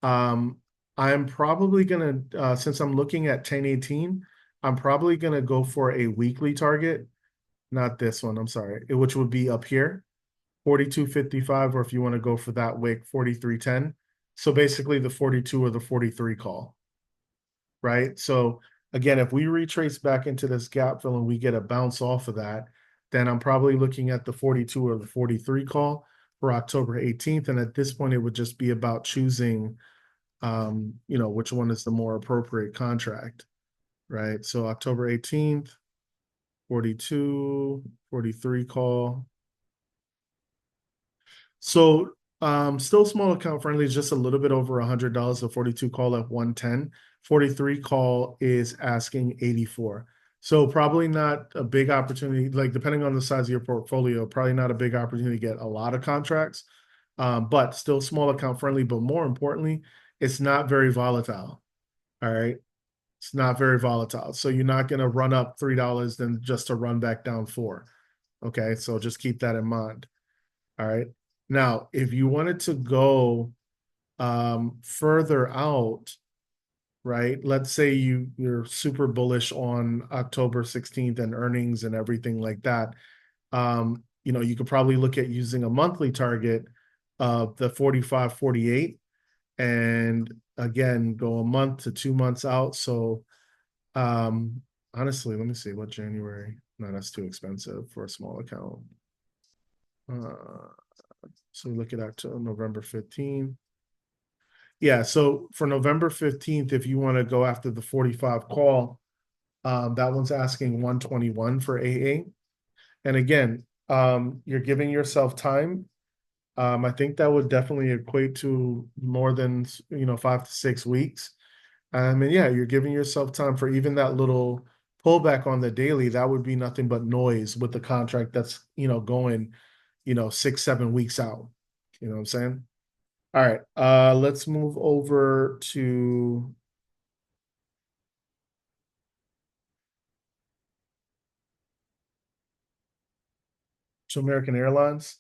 Speaker 1: I'm probably gonna, since I'm looking at 10-18, I'm probably gonna go for a weekly target, not this one, I'm sorry, which would be up here, 42.55, or if you want to go for that wick, 43.10. So basically the 42 or the 43 call, right? So again, if we retrace back into this gap fill and we get a bounce off of that, then I'm probably looking at the 42 or the 43 call for October 18th. And at this point, it would just be about choosing, which one is the more appropriate contract, right? So October 18th, 42, 43 call. So still small account friendly, just a little bit over $100. The 42 call at 110. 43 call is asking 84. So probably not a big opportunity, like depending on the size of your portfolio, probably not a big opportunity to get a lot of contracts, but still small account friendly. But more importantly, it's not very volatile. All right. It's not very volatile. So you're not going to run up $3 then just to run back down 4. Okay, so just keep that in mind. All right. Now, if you wanted to go further out, right? Let's say you're super bullish on October 16th and earnings and everything like that. You could probably look at using a monthly target of the 45, 48, and again go a month to 2 months out. So honestly, let me see what January. No, that's too expensive for a small account. So look at October, November 15th. Yeah, so for November 15th, if you want to go after the 45 call, that one's asking 121 for AA. And again, you're giving yourself time. I think that would definitely equate to more than 5 to 6 weeks. And yeah, you're giving yourself time for even that little pullback on the daily. That would be nothing but noise with the contract that's going 6, 7 weeks out. You know what I'm saying? All right. Let's move over to American Airlines.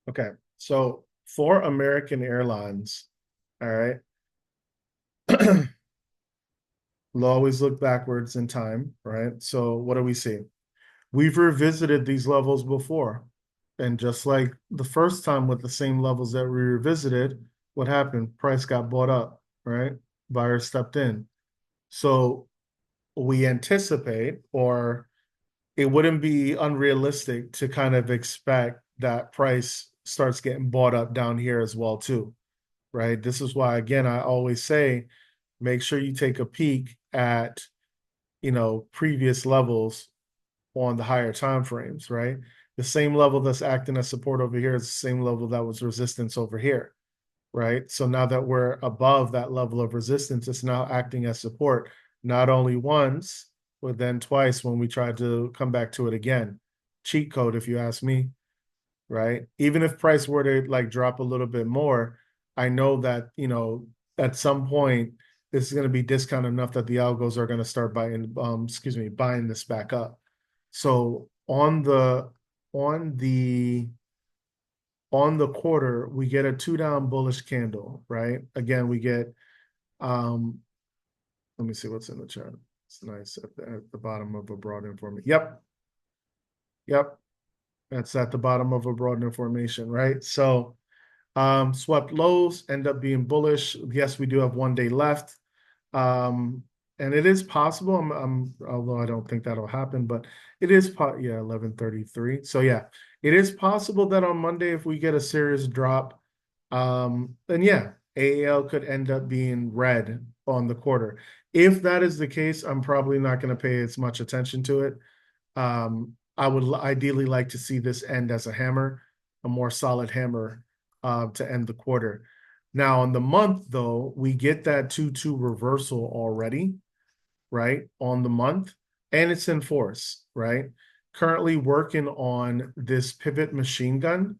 Speaker 1: Okay. So for American Airlines, all right, we'll always look backwards in time, right? So what do we see? We've revisited these levels before. And just like the first time with the same levels that we revisited, what happened? Price got bought up, right? Buyers stepped in. So we anticipate, or it wouldn't be unrealistic to kind of expect that price starts getting bought up down here as well too, right? This is why, again, I always say, make sure you take a peek at, previous levels on the higher time frames, right? The same level that's acting as support over here is the same level that was resistance over here, right? So now that we're above that level of resistance, it's now acting as support, not only once, but then twice when we tried to come back to it again. Cheat code, if you ask me, right? Even if price were to like drop a little bit more, I know that, at some point, this is going to be discount enough that the algos are going to start buying this back up. So on the on the quarter, we get a 2 down bullish candle, right? Again, we get let me see what's in the chart. It's nice at the bottom of a broadening formation. Yep. That's at the bottom of a broadening formation, right? So swept lows end up being bullish. Yes, we do have 1 day left. And it is possible. Although I don't think that'll happen, but it is 11:33. So yeah, it is possible that on Monday, if we get a serious drop, then yeah, AAL could end up being red on the quarter. If that is the case, I'm probably not going to pay as much attention to it. I would ideally like to see this end as a hammer, a more solid hammer, to end the quarter. Now on the month, though, we get that 2-2 reversal already, right? On the month, and it's in force, right? Currently working on this pivot machine gun,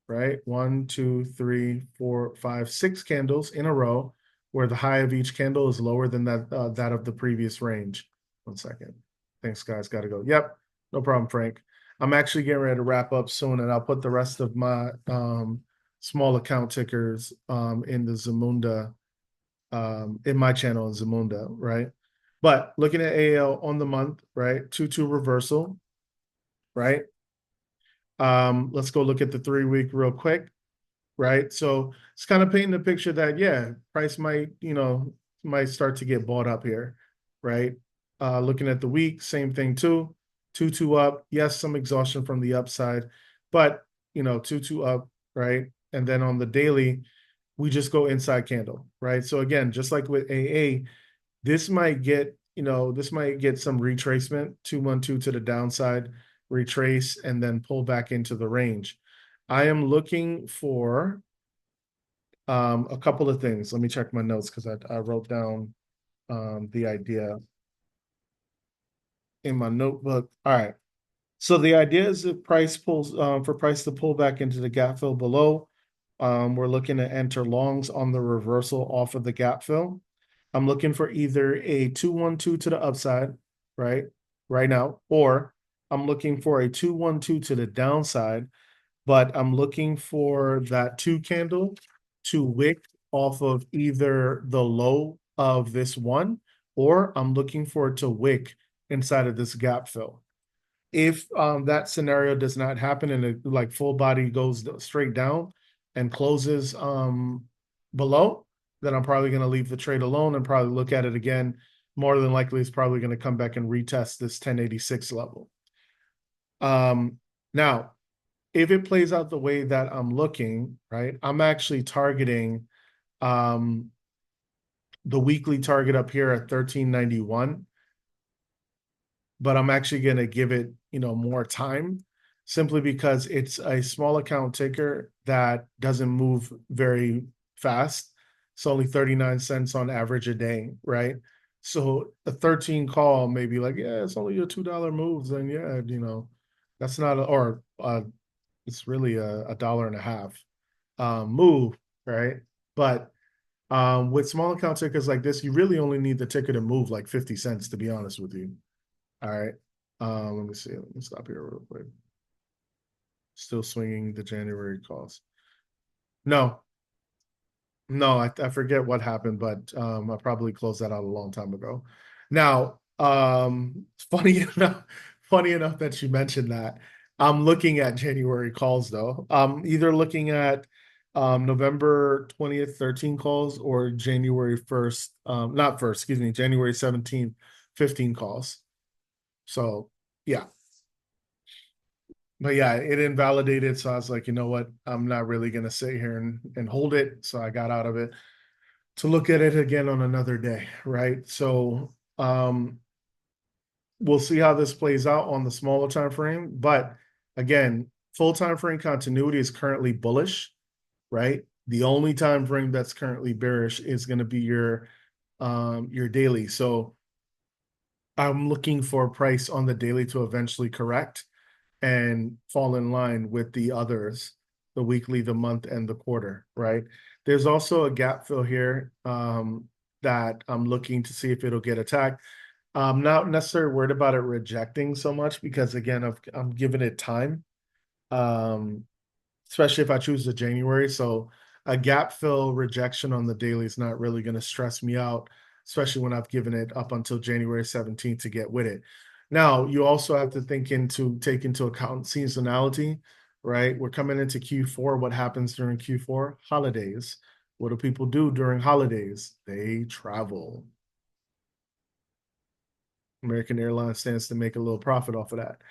Speaker 1: right? 1, 2, 3, 4, 5, 6 candles in a row, where the high of each candle is lower than that of the previous range. 1 second. Thanks, guys. Got to go. Yep, no problem, Frank. I'm actually getting ready to wrap up soon, and I'll put the rest of my small account tickers in the Zamunda, in my channel in Zamunda, right? But looking at AL on the month, right? 2-2 reversal, right? Let's go look at the 3-week real quick, right? So it's kind of painting the picture that, yeah, price might start to get bought up here, right? Looking at the week, same thing too. 2-2 up. Yes, some exhaustion from the upside, but 2-2 up, right? And then on the daily, we just go inside candle, right? So again, just like with AA, this might get some retracement, 212 to the downside, retrace, and then pull back into the range. I am looking for a couple of things. Let me check my notes because I wrote down the idea in my notebook. All right. So the idea is if price pulls for price to pull back into the gap fill below, we're looking to enter longs on the reversal off of the gap fill. I'm looking for either a 212 to the upside, right? Right now, or I'm looking for a 212 to the downside, but I'm looking for that two candle to wick off of either the low of this one, or I'm looking for it to wick inside of this gap fill. If that scenario does not happen and it like full body goes straight down and closes below, then I'm probably going to leave the trade alone and probably look at it again. More than likely, it's probably going to come back and retest this 1086 level. Now, if it plays out the way that I'm looking, right, I'm actually targeting the weekly target up here at 1391, but I'm actually going to give it, more time simply because it's a small account ticker that doesn't move very fast. It's only 39 cents on average a day, right? So a 13 call may be like, yeah, it's only a $2 moves. And yeah, that's not, it's really a dollar and a half move, right? But with small account tickers like this, you really only need the ticker to move like 50 cents, to be honest with you. All right. Let me see. Let me stop here real quick. Still swinging the January calls. No, no, I forget what happened, but I probably closed that out a long time ago. Now, funny enough that you mentioned that. I'm looking at January calls though. I'm either looking at November 20th, 13 calls or January 1st, not first, excuse me, January 17th, 15 calls. So yeah. But yeah, it invalidated. So I was like, you know what? I'm not really gonna sit here and hold it. So I got out of it to look at it again on another day, right? So we'll see how this plays out on the smaller time frame. But again, full time frame continuity is currently bullish, right? The only time frame that's currently bearish is going to be your daily. So I'm looking for price on the daily to eventually correct and fall in line with the others, the weekly, the month, and the quarter, right? There's also a gap fill here that I'm looking to see if it'll get attacked. I'm not necessarily worried about it rejecting so much because again, I'm giving it time, um, especially if I choose the January. So a gap fill rejection on the daily is not really going to stress me out, especially when I've given it up until January 17th to get with it. Now, you also have to take into account seasonality, right? We're coming into Q4. What happens during Q4? Holidays. What do people do during holidays? They travel. American Airlines stands to make a little profit off of that.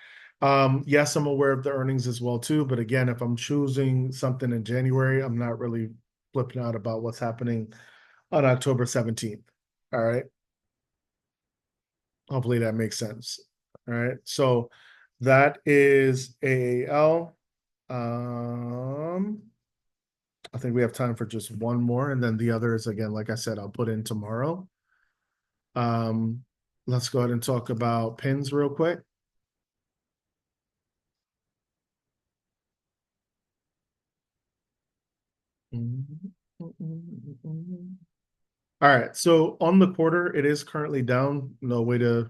Speaker 1: Yes, I'm aware of the earnings as well too, but again, if I'm choosing something in January, I'm not really flipping out about what's happening on October 17th. All right. Hopefully that makes sense. All right. So that is AAL. I think we have time for just one more, and then the others, again, like I said, I'll put in tomorrow. Let's go ahead and talk about pins real quick. All right, so on the quarter, it is currently down. No way to,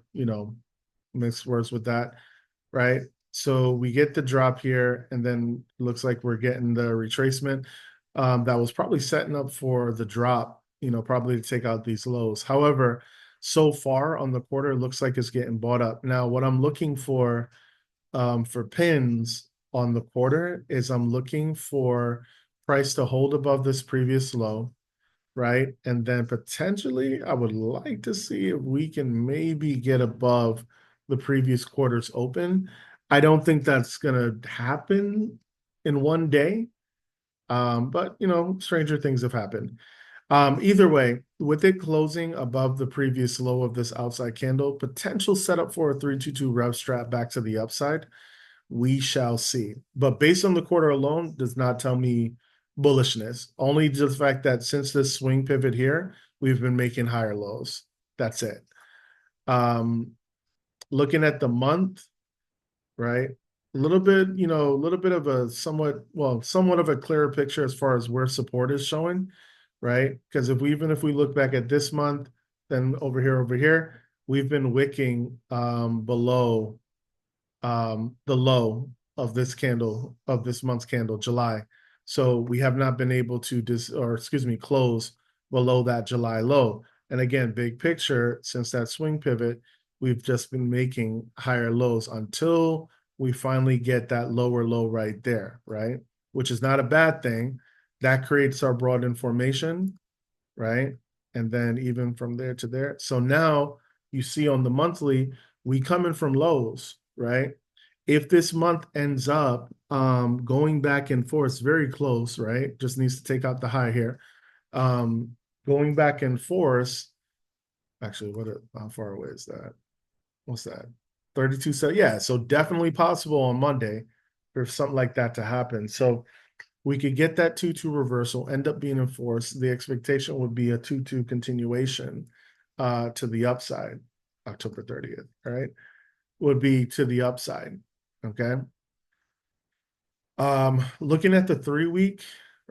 Speaker 1: mix words with that, right? So we get the drop here, and then looks like we're getting the retracement. That was probably setting up for the drop, probably to take out these lows. However, so far on the quarter, it looks like it's getting bought up. Now, what I'm looking for pins on the quarter is I'm looking for price to hold above this previous low, right? And then potentially I would like to see if we can maybe get above the previous quarter's open. I don't think that's gonna happen in one day. But stranger things have happened. Either way, with it closing above the previous low of this outside candle, potential setup for a 322 rev strat back to the upside. We shall see. But based on the quarter alone, does not tell me bullishness. Only the fact that since this swing pivot here, we've been making higher lows. That's it. Looking at the month, right? A little bit, a little bit of a somewhat of a clearer picture as far as where support is showing, right? Because even if we look back at this month, then over here, we've been wicking below the low of this candle, of this month's candle, July. So we have not been able to close below that July low. And again, big picture, since that swing pivot, we've just been making higher lows until we finally get that lower low right there, right? Which is not a bad thing. That creates our broadened formation, right? And then even from there to there. So now you see on the monthly, we come in from lows, right? If this month ends up going back and forth, very close, right? Just needs to take out the high here. Going back and forth, actually, how far away is that? What's that? 32. So yeah, so definitely possible on Monday for something like that to happen. So we could get that 2-2 reversal, end up being enforced. The expectation would be a 2-2 continuation to the upside, October 30th, right? Would be to the upside, okay? Looking at the 3-week,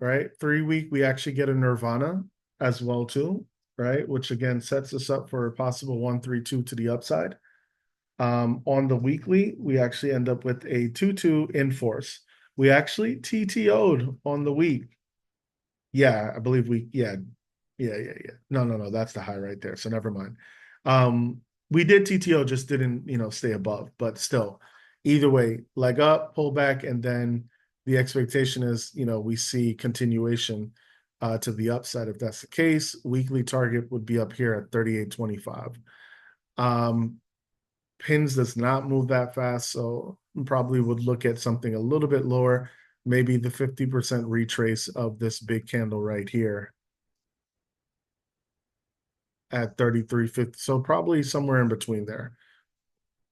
Speaker 1: right? 3-week, we actually get a nirvana as well too, right? Which again sets us up for a possible 1-3-2 to the upside. On the weekly, we actually end up with a 2-2 in force. We actually TTO'd on the week. Yeah, I believe yeah. No, that's the high right there. So never mind. We did TTO, just didn't, stay above, but still, either way, leg up, pull back, and then the expectation is, we see continuation to the upside. If that's the case, weekly target would be up here at 38.25. Pins does not move that fast, so probably would look at something a little bit lower, maybe the 50% retrace of this big candle right here at 33.50. So probably somewhere in between there.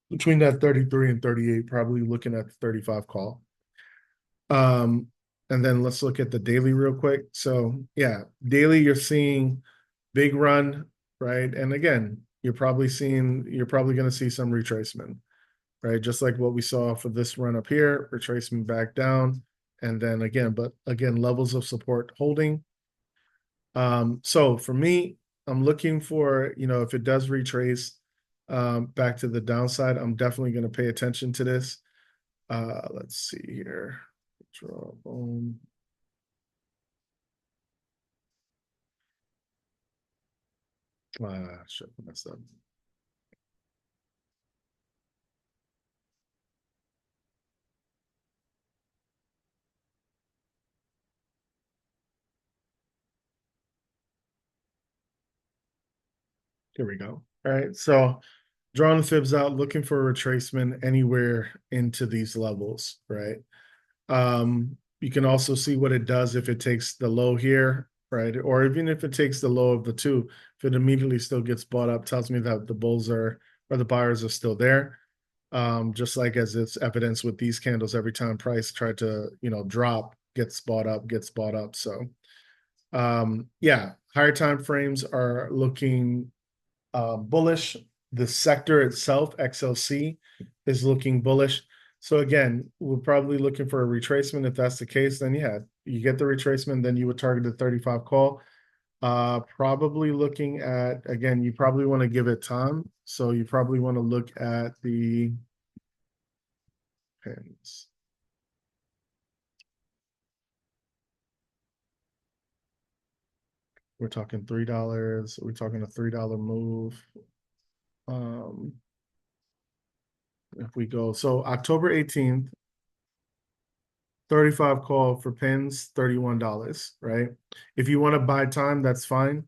Speaker 1: Between that 33 and 38, probably looking at the 35 call. And then let's look at the daily real quick. So yeah, daily you're seeing big run, right? And again, you're probably going to see some retracement, right? Just like what we saw for this run up here, retracement back down, and then again, levels of support holding. So for me, I'm looking for, if it does retrace back to the downside, I'm definitely going to pay attention to this. Let's see here. Draw bone. Shit, I messed up. Here we go. All right, so drawing the fibs out, looking for a retracement anywhere into these levels, right? You can also see what it does if it takes the low here, right? Or even if it takes the low of the two, if it immediately still gets bought up, tells me that the bulls or the buyers are still there. Just like as it's evidence with these candles, every time price tried to, drop, gets bought up. So, yeah, higher time frames are looking bullish. The sector itself, XLC, is looking bullish. So again, we're probably looking for a retracement. If that's the case, then yeah, you get the retracement, then you would target the 35 call. Probably looking at, again, you probably want to give it time. So you probably want to look at the pins. We're talking $3. We're talking a $3 move. If we go, so October 18th, 35 call for pins, $31, right? If you want to buy time, that's fine.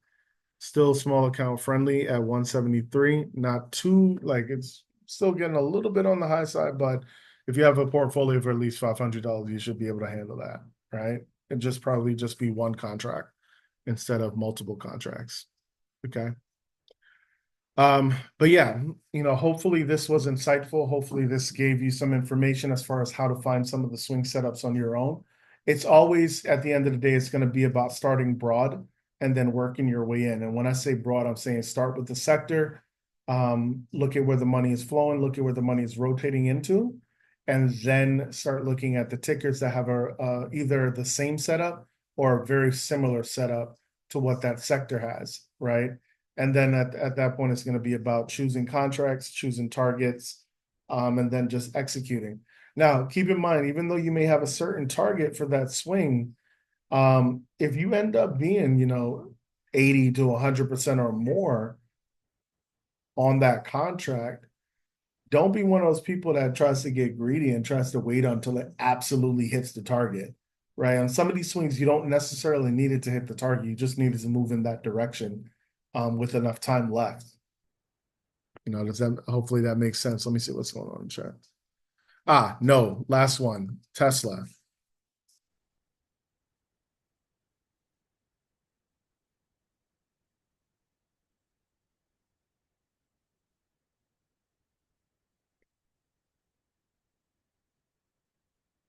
Speaker 1: Still small account friendly at 173. Not too, like, it's still getting a little bit on the high side, but if you have a portfolio for at least $500, you should be able to handle that, right? And just probably just be one contract instead of multiple contracts. Okay. But yeah, hopefully this was insightful. Hopefully this gave you some information as far as how to find some of the swing setups on your own. It's always, at the end of the day, it's going to be about starting broad and then working your way in. And when I say broad, I'm saying start with the sector, look at where the money is flowing, look at where the money is rotating into, and then start looking at the tickers that have either the same setup or a very similar setup to what that sector has, right? And then at that point, it's going to be about choosing contracts, choosing targets, and then just executing. Now, keep in mind, even though you may have a certain target for that swing, if you end up being, 80 to 100% or more on that contract, don't be one of those people that tries to get greedy and tries to wait until it absolutely hits the target, right? On some of these swings, you don't necessarily need it to hit the target. You just need it to move in that direction, with enough time left. Hopefully that makes sense. Let me see what's going on in chat. No, last one, Tesla.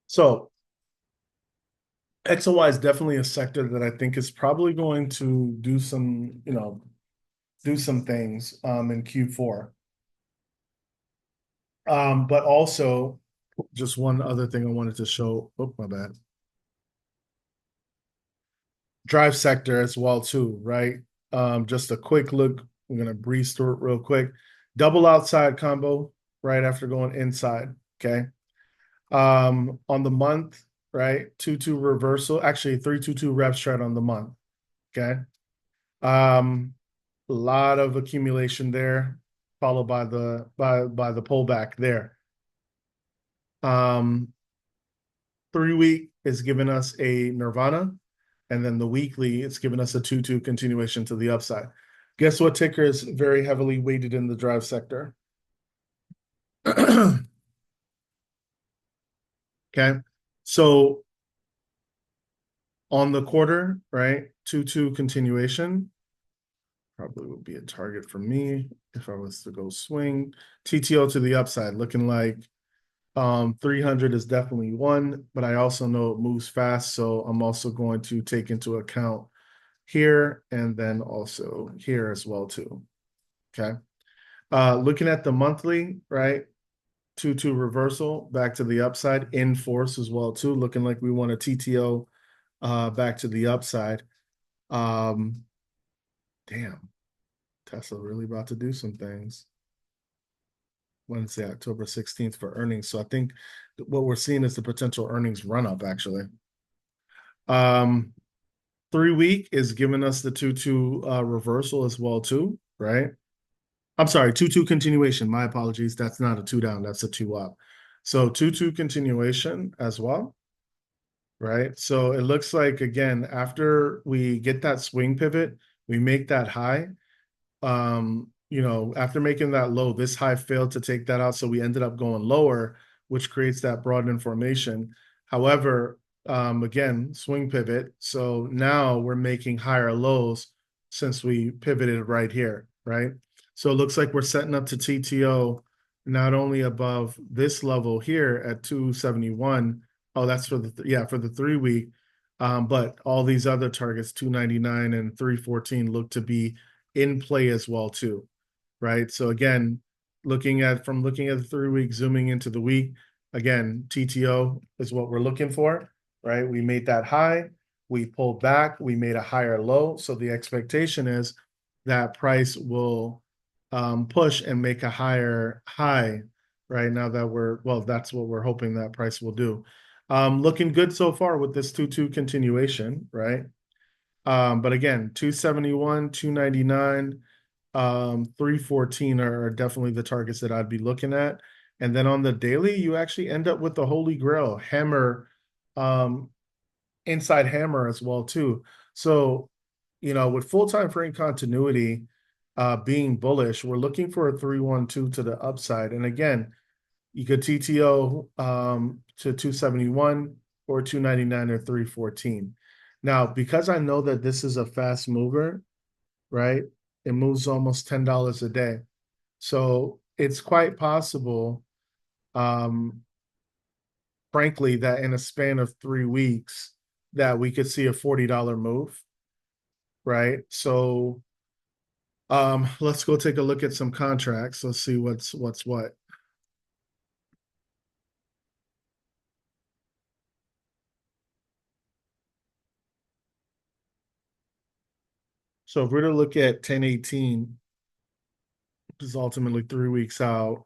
Speaker 1: So XOY is definitely a sector that I think is probably going to do some, do some things in Q4. But also just one other thing I wanted to show. Oh, my bad. Drive sector as well too, right? Just a quick look. I'm gonna breeze through it real quick. Double outside combo right after going inside. Okay. On the month, right? 2-2 reversal. Actually, 3-2-2 rep strat on the month. Okay. A lot of accumulation there, followed by the pullback there. 3-week is giving us a nirvana, and then the weekly it's giving us a 2-2 continuation to the upside. Guess what ticker is very heavily weighted in the drive sector? Okay, so on the quarter, right, 2-2 continuation probably would be a target for me if I was to go swing. TTO to the upside, looking like 300 is definitely one, but I also know it moves fast, so I'm also going to take into account here and then also here as well too. Okay. Looking at the monthly, right? 2-2 reversal back to the upside in force as well too, looking like we want a TTO back to the upside. Damn, Tesla really about to do some things. Wednesday, October 16th for earnings. So I think what we're seeing is the potential earnings run up actually. 3-week is giving us the 2-2 reversal as well too, right? I'm sorry, 2-2 continuation. My apologies. That's not a 2 down, that's a 2 up. So 2-2 continuation as well, right? So it looks like again, after we get that swing pivot, we make that high. After making that low, this high failed to take that out, so we ended up going lower, which creates that broadening formation. However, again, swing pivot. So now we're making higher lows since we pivoted right here, right? So it looks like we're setting up to TTO not only above this level here at 271. Oh, that's for the 3-week. But all these other targets, 299 and 314, look to be in play as well too, right? So again, looking at the 3-week, zooming into the week, again, TTO is what we're looking for, right? We made that high, we pulled back, we made a higher low. So the expectation is that price will push and make a higher high, right? Now that that's what we're hoping that price will do. Looking good so far with this 2-2 continuation, right? But again, 271, 299, 314 are definitely the targets that I'd be looking at. And then on the daily, you actually end up with the holy grail hammer, inside hammer as well too. So, with full time frame continuity being bullish, we're looking for a 312 to the upside. And again, you could TTO to 271 or 299 or 314. Now, because I know that this is a fast mover, right? It moves almost $10 a day. So it's quite possible, frankly, that in a span of 3 weeks, that we could see a $40 move, right? So let's go take a look at some contracts. Let's see what's what. So if we're to look at 1018, which is ultimately 3 weeks out,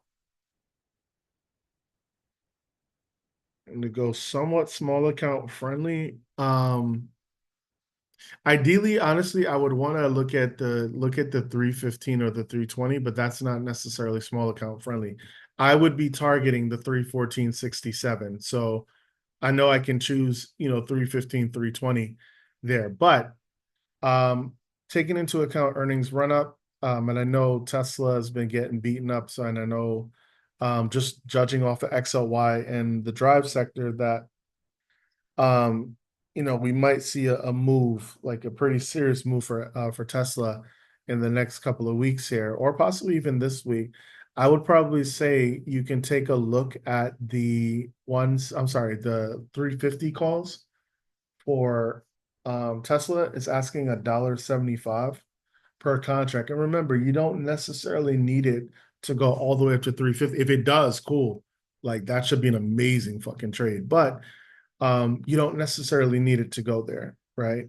Speaker 1: and to go somewhat small account friendly, ideally, honestly, I would want to look at the 315 or the 320, but that's not necessarily small account friendly. I would be targeting the 314.67. So I know I can choose, 315, 320 there. But um taking into account earnings run up, and I know Tesla has been getting beaten up, so and I know just judging off of XLY and the drive sector that um, we might see a move, like a pretty serious move for Tesla in the next couple of weeks here, or possibly even this week. I would probably say you can take a look at the 350 calls for Tesla is asking $1.75 per contract. And remember, you don't necessarily need it to go all the way up to 350. If it does, cool. Like that should be an amazing fucking trade. But you don't necessarily need it to go there, right?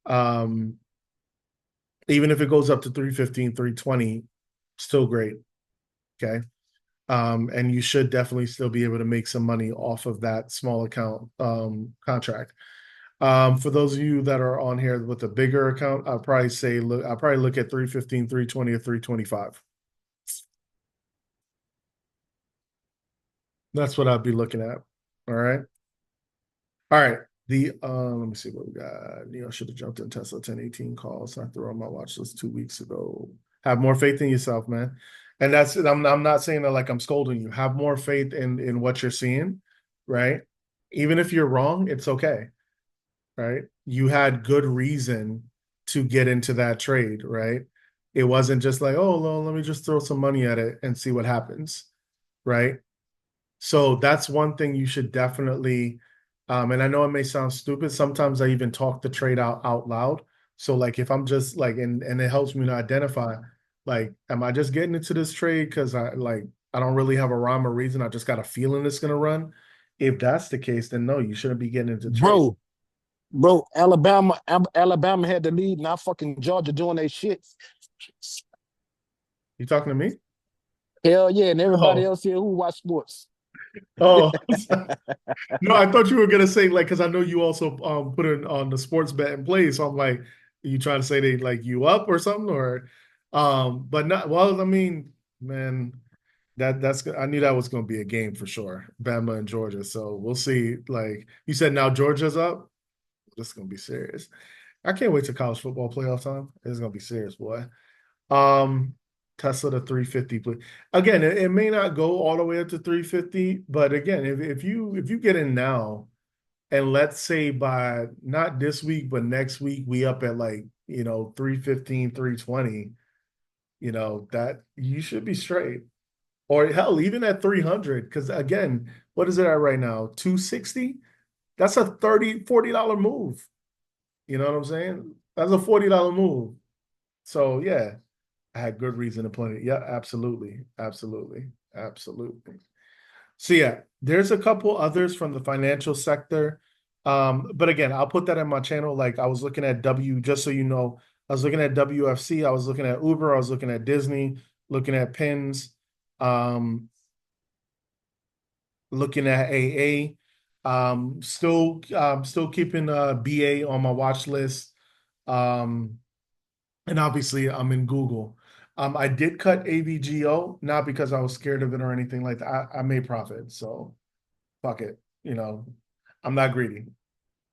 Speaker 1: Um, Even if it goes up to 315, 320, still great. Okay. And you should definitely still be able to make some money off of that small account contract. For those of you that are on here with a bigger account, I'll probably look at 315, 320, or 325. That's what I'd be looking at. All right. All right. Let me see what we got. I should have jumped in Tesla 1018 calls. I threw on my watch list 2 weeks ago. Have more faith in yourself, man. And that's it. I'm not saying that like I'm scolding you. Have more faith in what you're seeing, right? Even if you're wrong, it's okay, right? You had good reason to get into that trade, right? It wasn't just like, oh, well, let me just throw some money at it and see what happens, right? So that's one thing you should definitely, and I know it may sound stupid. Sometimes I even talk the trade out loud. So like if I'm just like, and it helps me to identify, like, am I just getting into this trade because I don't really have a rhyme or reason. I just got a feeling it's gonna run. If that's the case, then no, you shouldn't be getting into trade.
Speaker 2: Bro, Alabama had the lead, not fucking Georgia doing their shit.
Speaker 1: You talking to me?
Speaker 2: Hell yeah, and everybody
Speaker 1: Oh,
Speaker 2: else here who watch sports.
Speaker 1: oh. No, I thought you were gonna say like because I know you also put it on the sports bet and play. So I'm like, are you trying to say they like you up or something or but not well, I mean, man, that's I knew that was gonna be a game for sure. Bama and Georgia. So we'll see. Like you said now Georgia's up. This is gonna be serious. I can't wait to college football playoff time. It's gonna be serious, boy. Um, Tesla to 350, please. Again, it may not go all the way up to 350, but again, if you get in now, and let's say by not this week, but next week, we up at like, 315, 320, that you should be straight. Or hell, even at 300, because again, what is it at right now? 260? That's a $40 move. You know what I'm saying? That's a $40 move. So yeah. I had good reason to play it. Yeah, absolutely. Absolutely. Absolutely. So yeah, there's a couple others from the financial sector. But again, I'll put that in my channel. Like I was looking at just so you know, I was looking at WFC, I was looking at Uber, I was looking at Disney, looking at Pins, um, looking at AA. Still keeping BA on my watch list. Um, and obviously I'm in Google. I did cut AVGO, not because I was scared of it or anything like that. I made profit, so fuck it. I'm not greedy.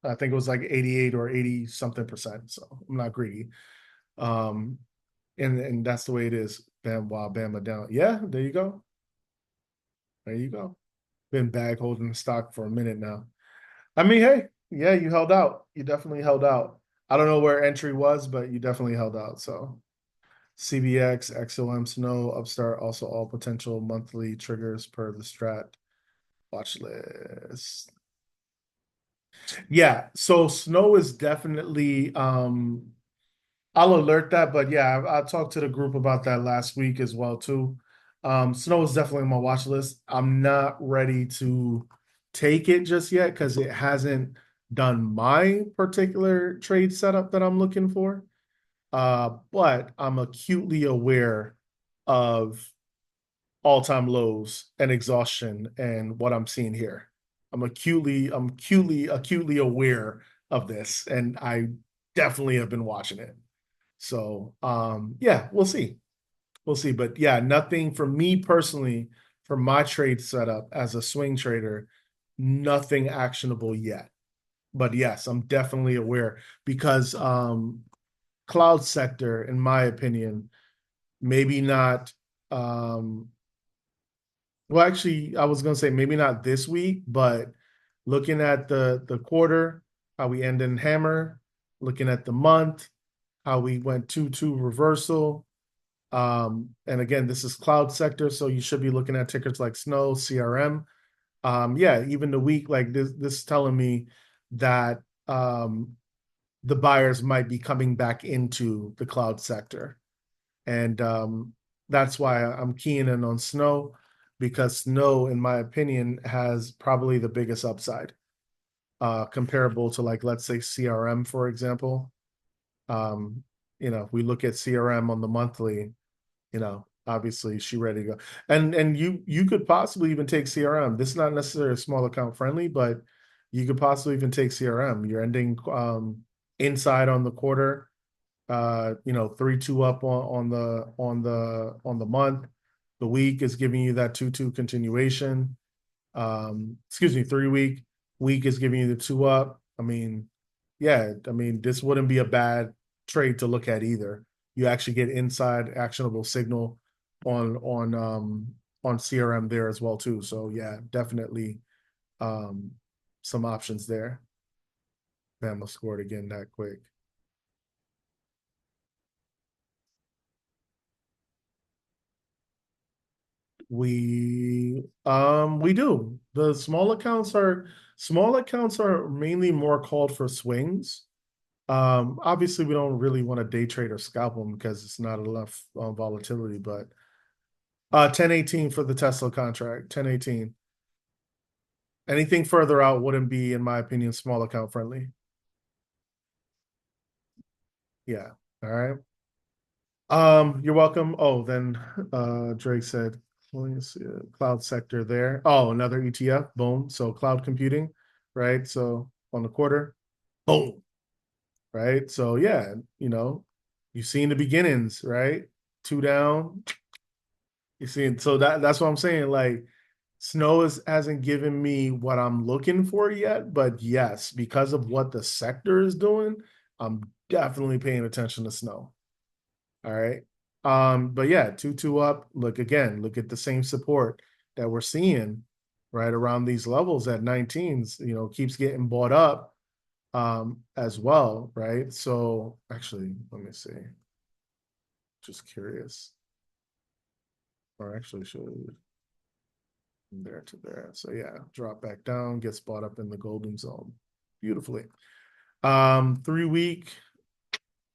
Speaker 1: I think it was like 88 or 80 something percent. So I'm not greedy. Um, and that's the way it is. Bam, wow, Bama down. Yeah, there you go. There you go. Been bag holding stock for a minute now. I mean, hey, yeah, you held out. You definitely held out. I don't know where entry was, but you definitely held out. So CBX, XOM, Snow, Upstart, also all potential monthly triggers per the strat watch list. Yeah, so Snow is definitely I'll alert that, but yeah, I talked to the group about that last week as well too. Snow is definitely on my watch list. I'm not ready to take it just yet because it hasn't done my particular trade setup that I'm looking for. But I'm acutely aware of all-time lows and exhaustion and what I'm seeing here. I'm acutely aware of this, and I definitely have been watching it. So yeah, we'll see. We'll see. But yeah, nothing for me personally, for my trade setup as a swing trader, nothing actionable yet. But yes, I'm definitely aware because cloud sector, in my opinion, maybe not well, actually, I was gonna say maybe not this week, but looking at the quarter, how we end in hammer, looking at the month, how we went 2-2 reversal. And again, this is cloud sector, so you should be looking at tickers like Snow, CRM. Yeah, even the week like this is telling me that the buyers might be coming back into the cloud sector. And that's why I'm keying in on Snow, because Snow, in my opinion, has probably the biggest upside, comparable to, like, let's say CRM, for example. Um, if we look at CRM on the monthly, obviously she ready to go. And you could possibly even take CRM. This is not necessarily a small account friendly, but you could possibly even take CRM. You're ending inside on the quarter, 3-2 up on the month. The week is giving you that 2-2 continuation. Excuse me, 3 week. Week is giving you the 2 up. I mean, yeah, this wouldn't be a bad trade to look at either. You actually get inside actionable signal on CRM there as well too. So yeah, definitely some options there. Bama scored again that quick. We do. The small accounts are mainly more called for swings. Obviously we don't really want to day trade or scalp them because it's not enough volatility, but 1018 for the Tesla contract, 1018. Anything further out wouldn't be, in my opinion, small account friendly. Yeah. All right. You're welcome. Oh, then Drake said, let me see, cloud sector there. Oh, another ETF. Boom. So cloud computing, right? So on the quarter, boom. Right. So yeah, you've seen the beginnings, right? Two down. You see, so that's what I'm saying. Like, Snow hasn't given me what I'm looking for yet, but yes, because of what the sector is doing, I'm definitely paying attention to Snow. All right. But yeah, 2-2 up. Look again, look at the same support that we're seeing right around these levels at 19s, keeps getting bought up as well, right? So actually, let me see. Just curious. Or actually should from there to there. So yeah, drop back down, gets bought up in the golden zone. Beautifully. 3 week,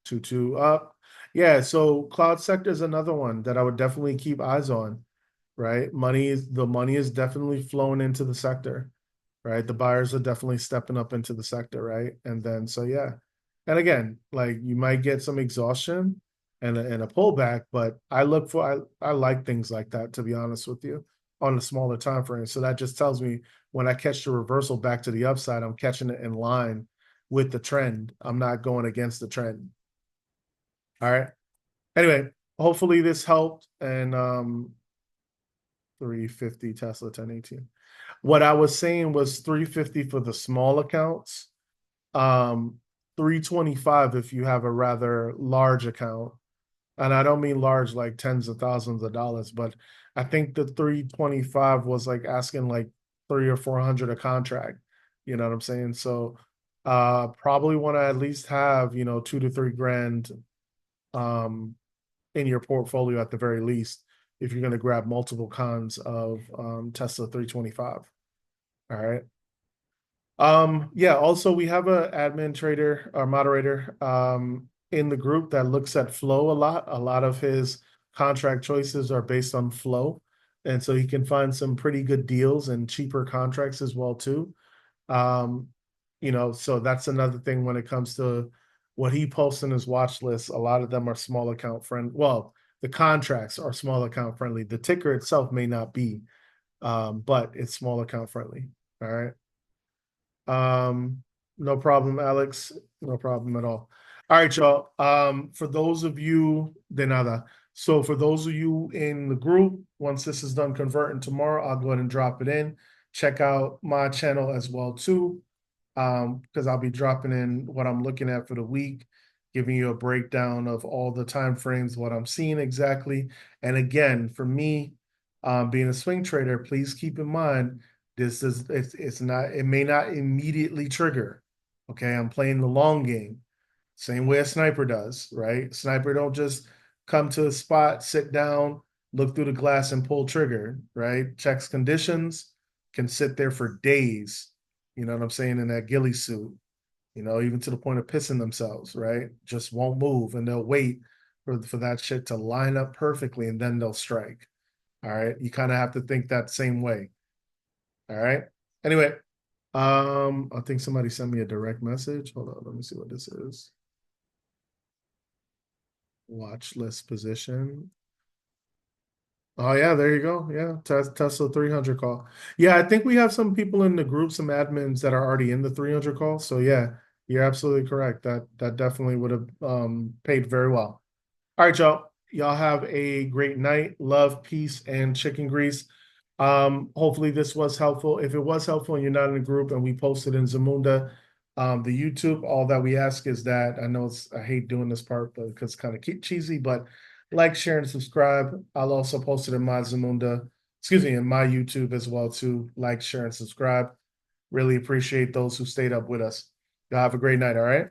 Speaker 1: 2-2 up. Yeah, so cloud sector is another one that I would definitely keep eyes on, right? The money is definitely flowing into the sector, right? The buyers are definitely stepping up into the sector, right? And then so yeah. And again, like, you might get some exhaustion and a pullback, but I like things like that, to be honest with you, on the smaller time frame. So that just tells me when I catch the reversal back to the upside, I'm catching it in line with the trend. I'm not going against the trend. All right. Anyway, hopefully this helped. And 350 Tesla 1018. What I was saying was 350 for the small accounts. 325 if you have a rather large account. And I don't mean large like tens of thousands of dollars, but I think the 325 was like asking like 300 or 400 a contract. You know what I'm saying? So probably want to at least have, 2 to 3 grand in your portfolio at the very least, if you're going to grab multiple cons of Tesla 325. All right. Yeah, also we have a admin trader or moderator in the group that looks at flow a lot. A lot of his contract choices are based on flow. And so he can find some pretty good deals and cheaper contracts as well too. So that's another thing when it comes to what he posts in his watch list, a lot of them are small account friendly. Well, the contracts are small account friendly. The ticker itself may not be, but it's small account friendly. All right. No problem, Alex. No problem at all. All right, y'all. For those of you, de nada. So for those of you in the group, once this is done converting tomorrow, I'll go ahead and drop it in. Check out my channel as well too, because I'll be dropping in what I'm looking at for the week, giving you a breakdown of all the time frames, what I'm seeing exactly. And again, for me, being a swing trader, please keep in mind this is it's not, it may not immediately trigger. Okay, I'm playing the long game. Same way a sniper does, right? Sniper don't just come to a spot, sit down, look through the glass and pull trigger, right? Checks conditions, can sit there for days, you know what I'm saying, in that ghillie suit, you know, even to the point of pissing themselves, right? Just won't move and they'll wait for that shit to line up perfectly and then they'll strike. All right. You kind of have to think that same way. All right. Anyway, I think somebody sent me a direct message. Hold on, let me see what this is. Watch list position. Oh yeah, there you go. Yeah, Tesla 300 call. Yeah, I think we have some people in the group, some admins that are already in the 300 call. So yeah, you're absolutely correct. That definitely would have paid very well. All right, y'all. Y'all have a great night. Love, peace, and chicken grease. Hopefully this was helpful. If it was helpful and you're not in a group and we posted in Zamunda, the YouTube, all that we ask is that I know I hate doing this part, but because it's kind of cheesy, but like, share, and subscribe. I'll also post it in my Zamunda, excuse me, in my YouTube as well too. Like, share, and subscribe. Really appreciate those who stayed up with us. Y'all have a great night. All right.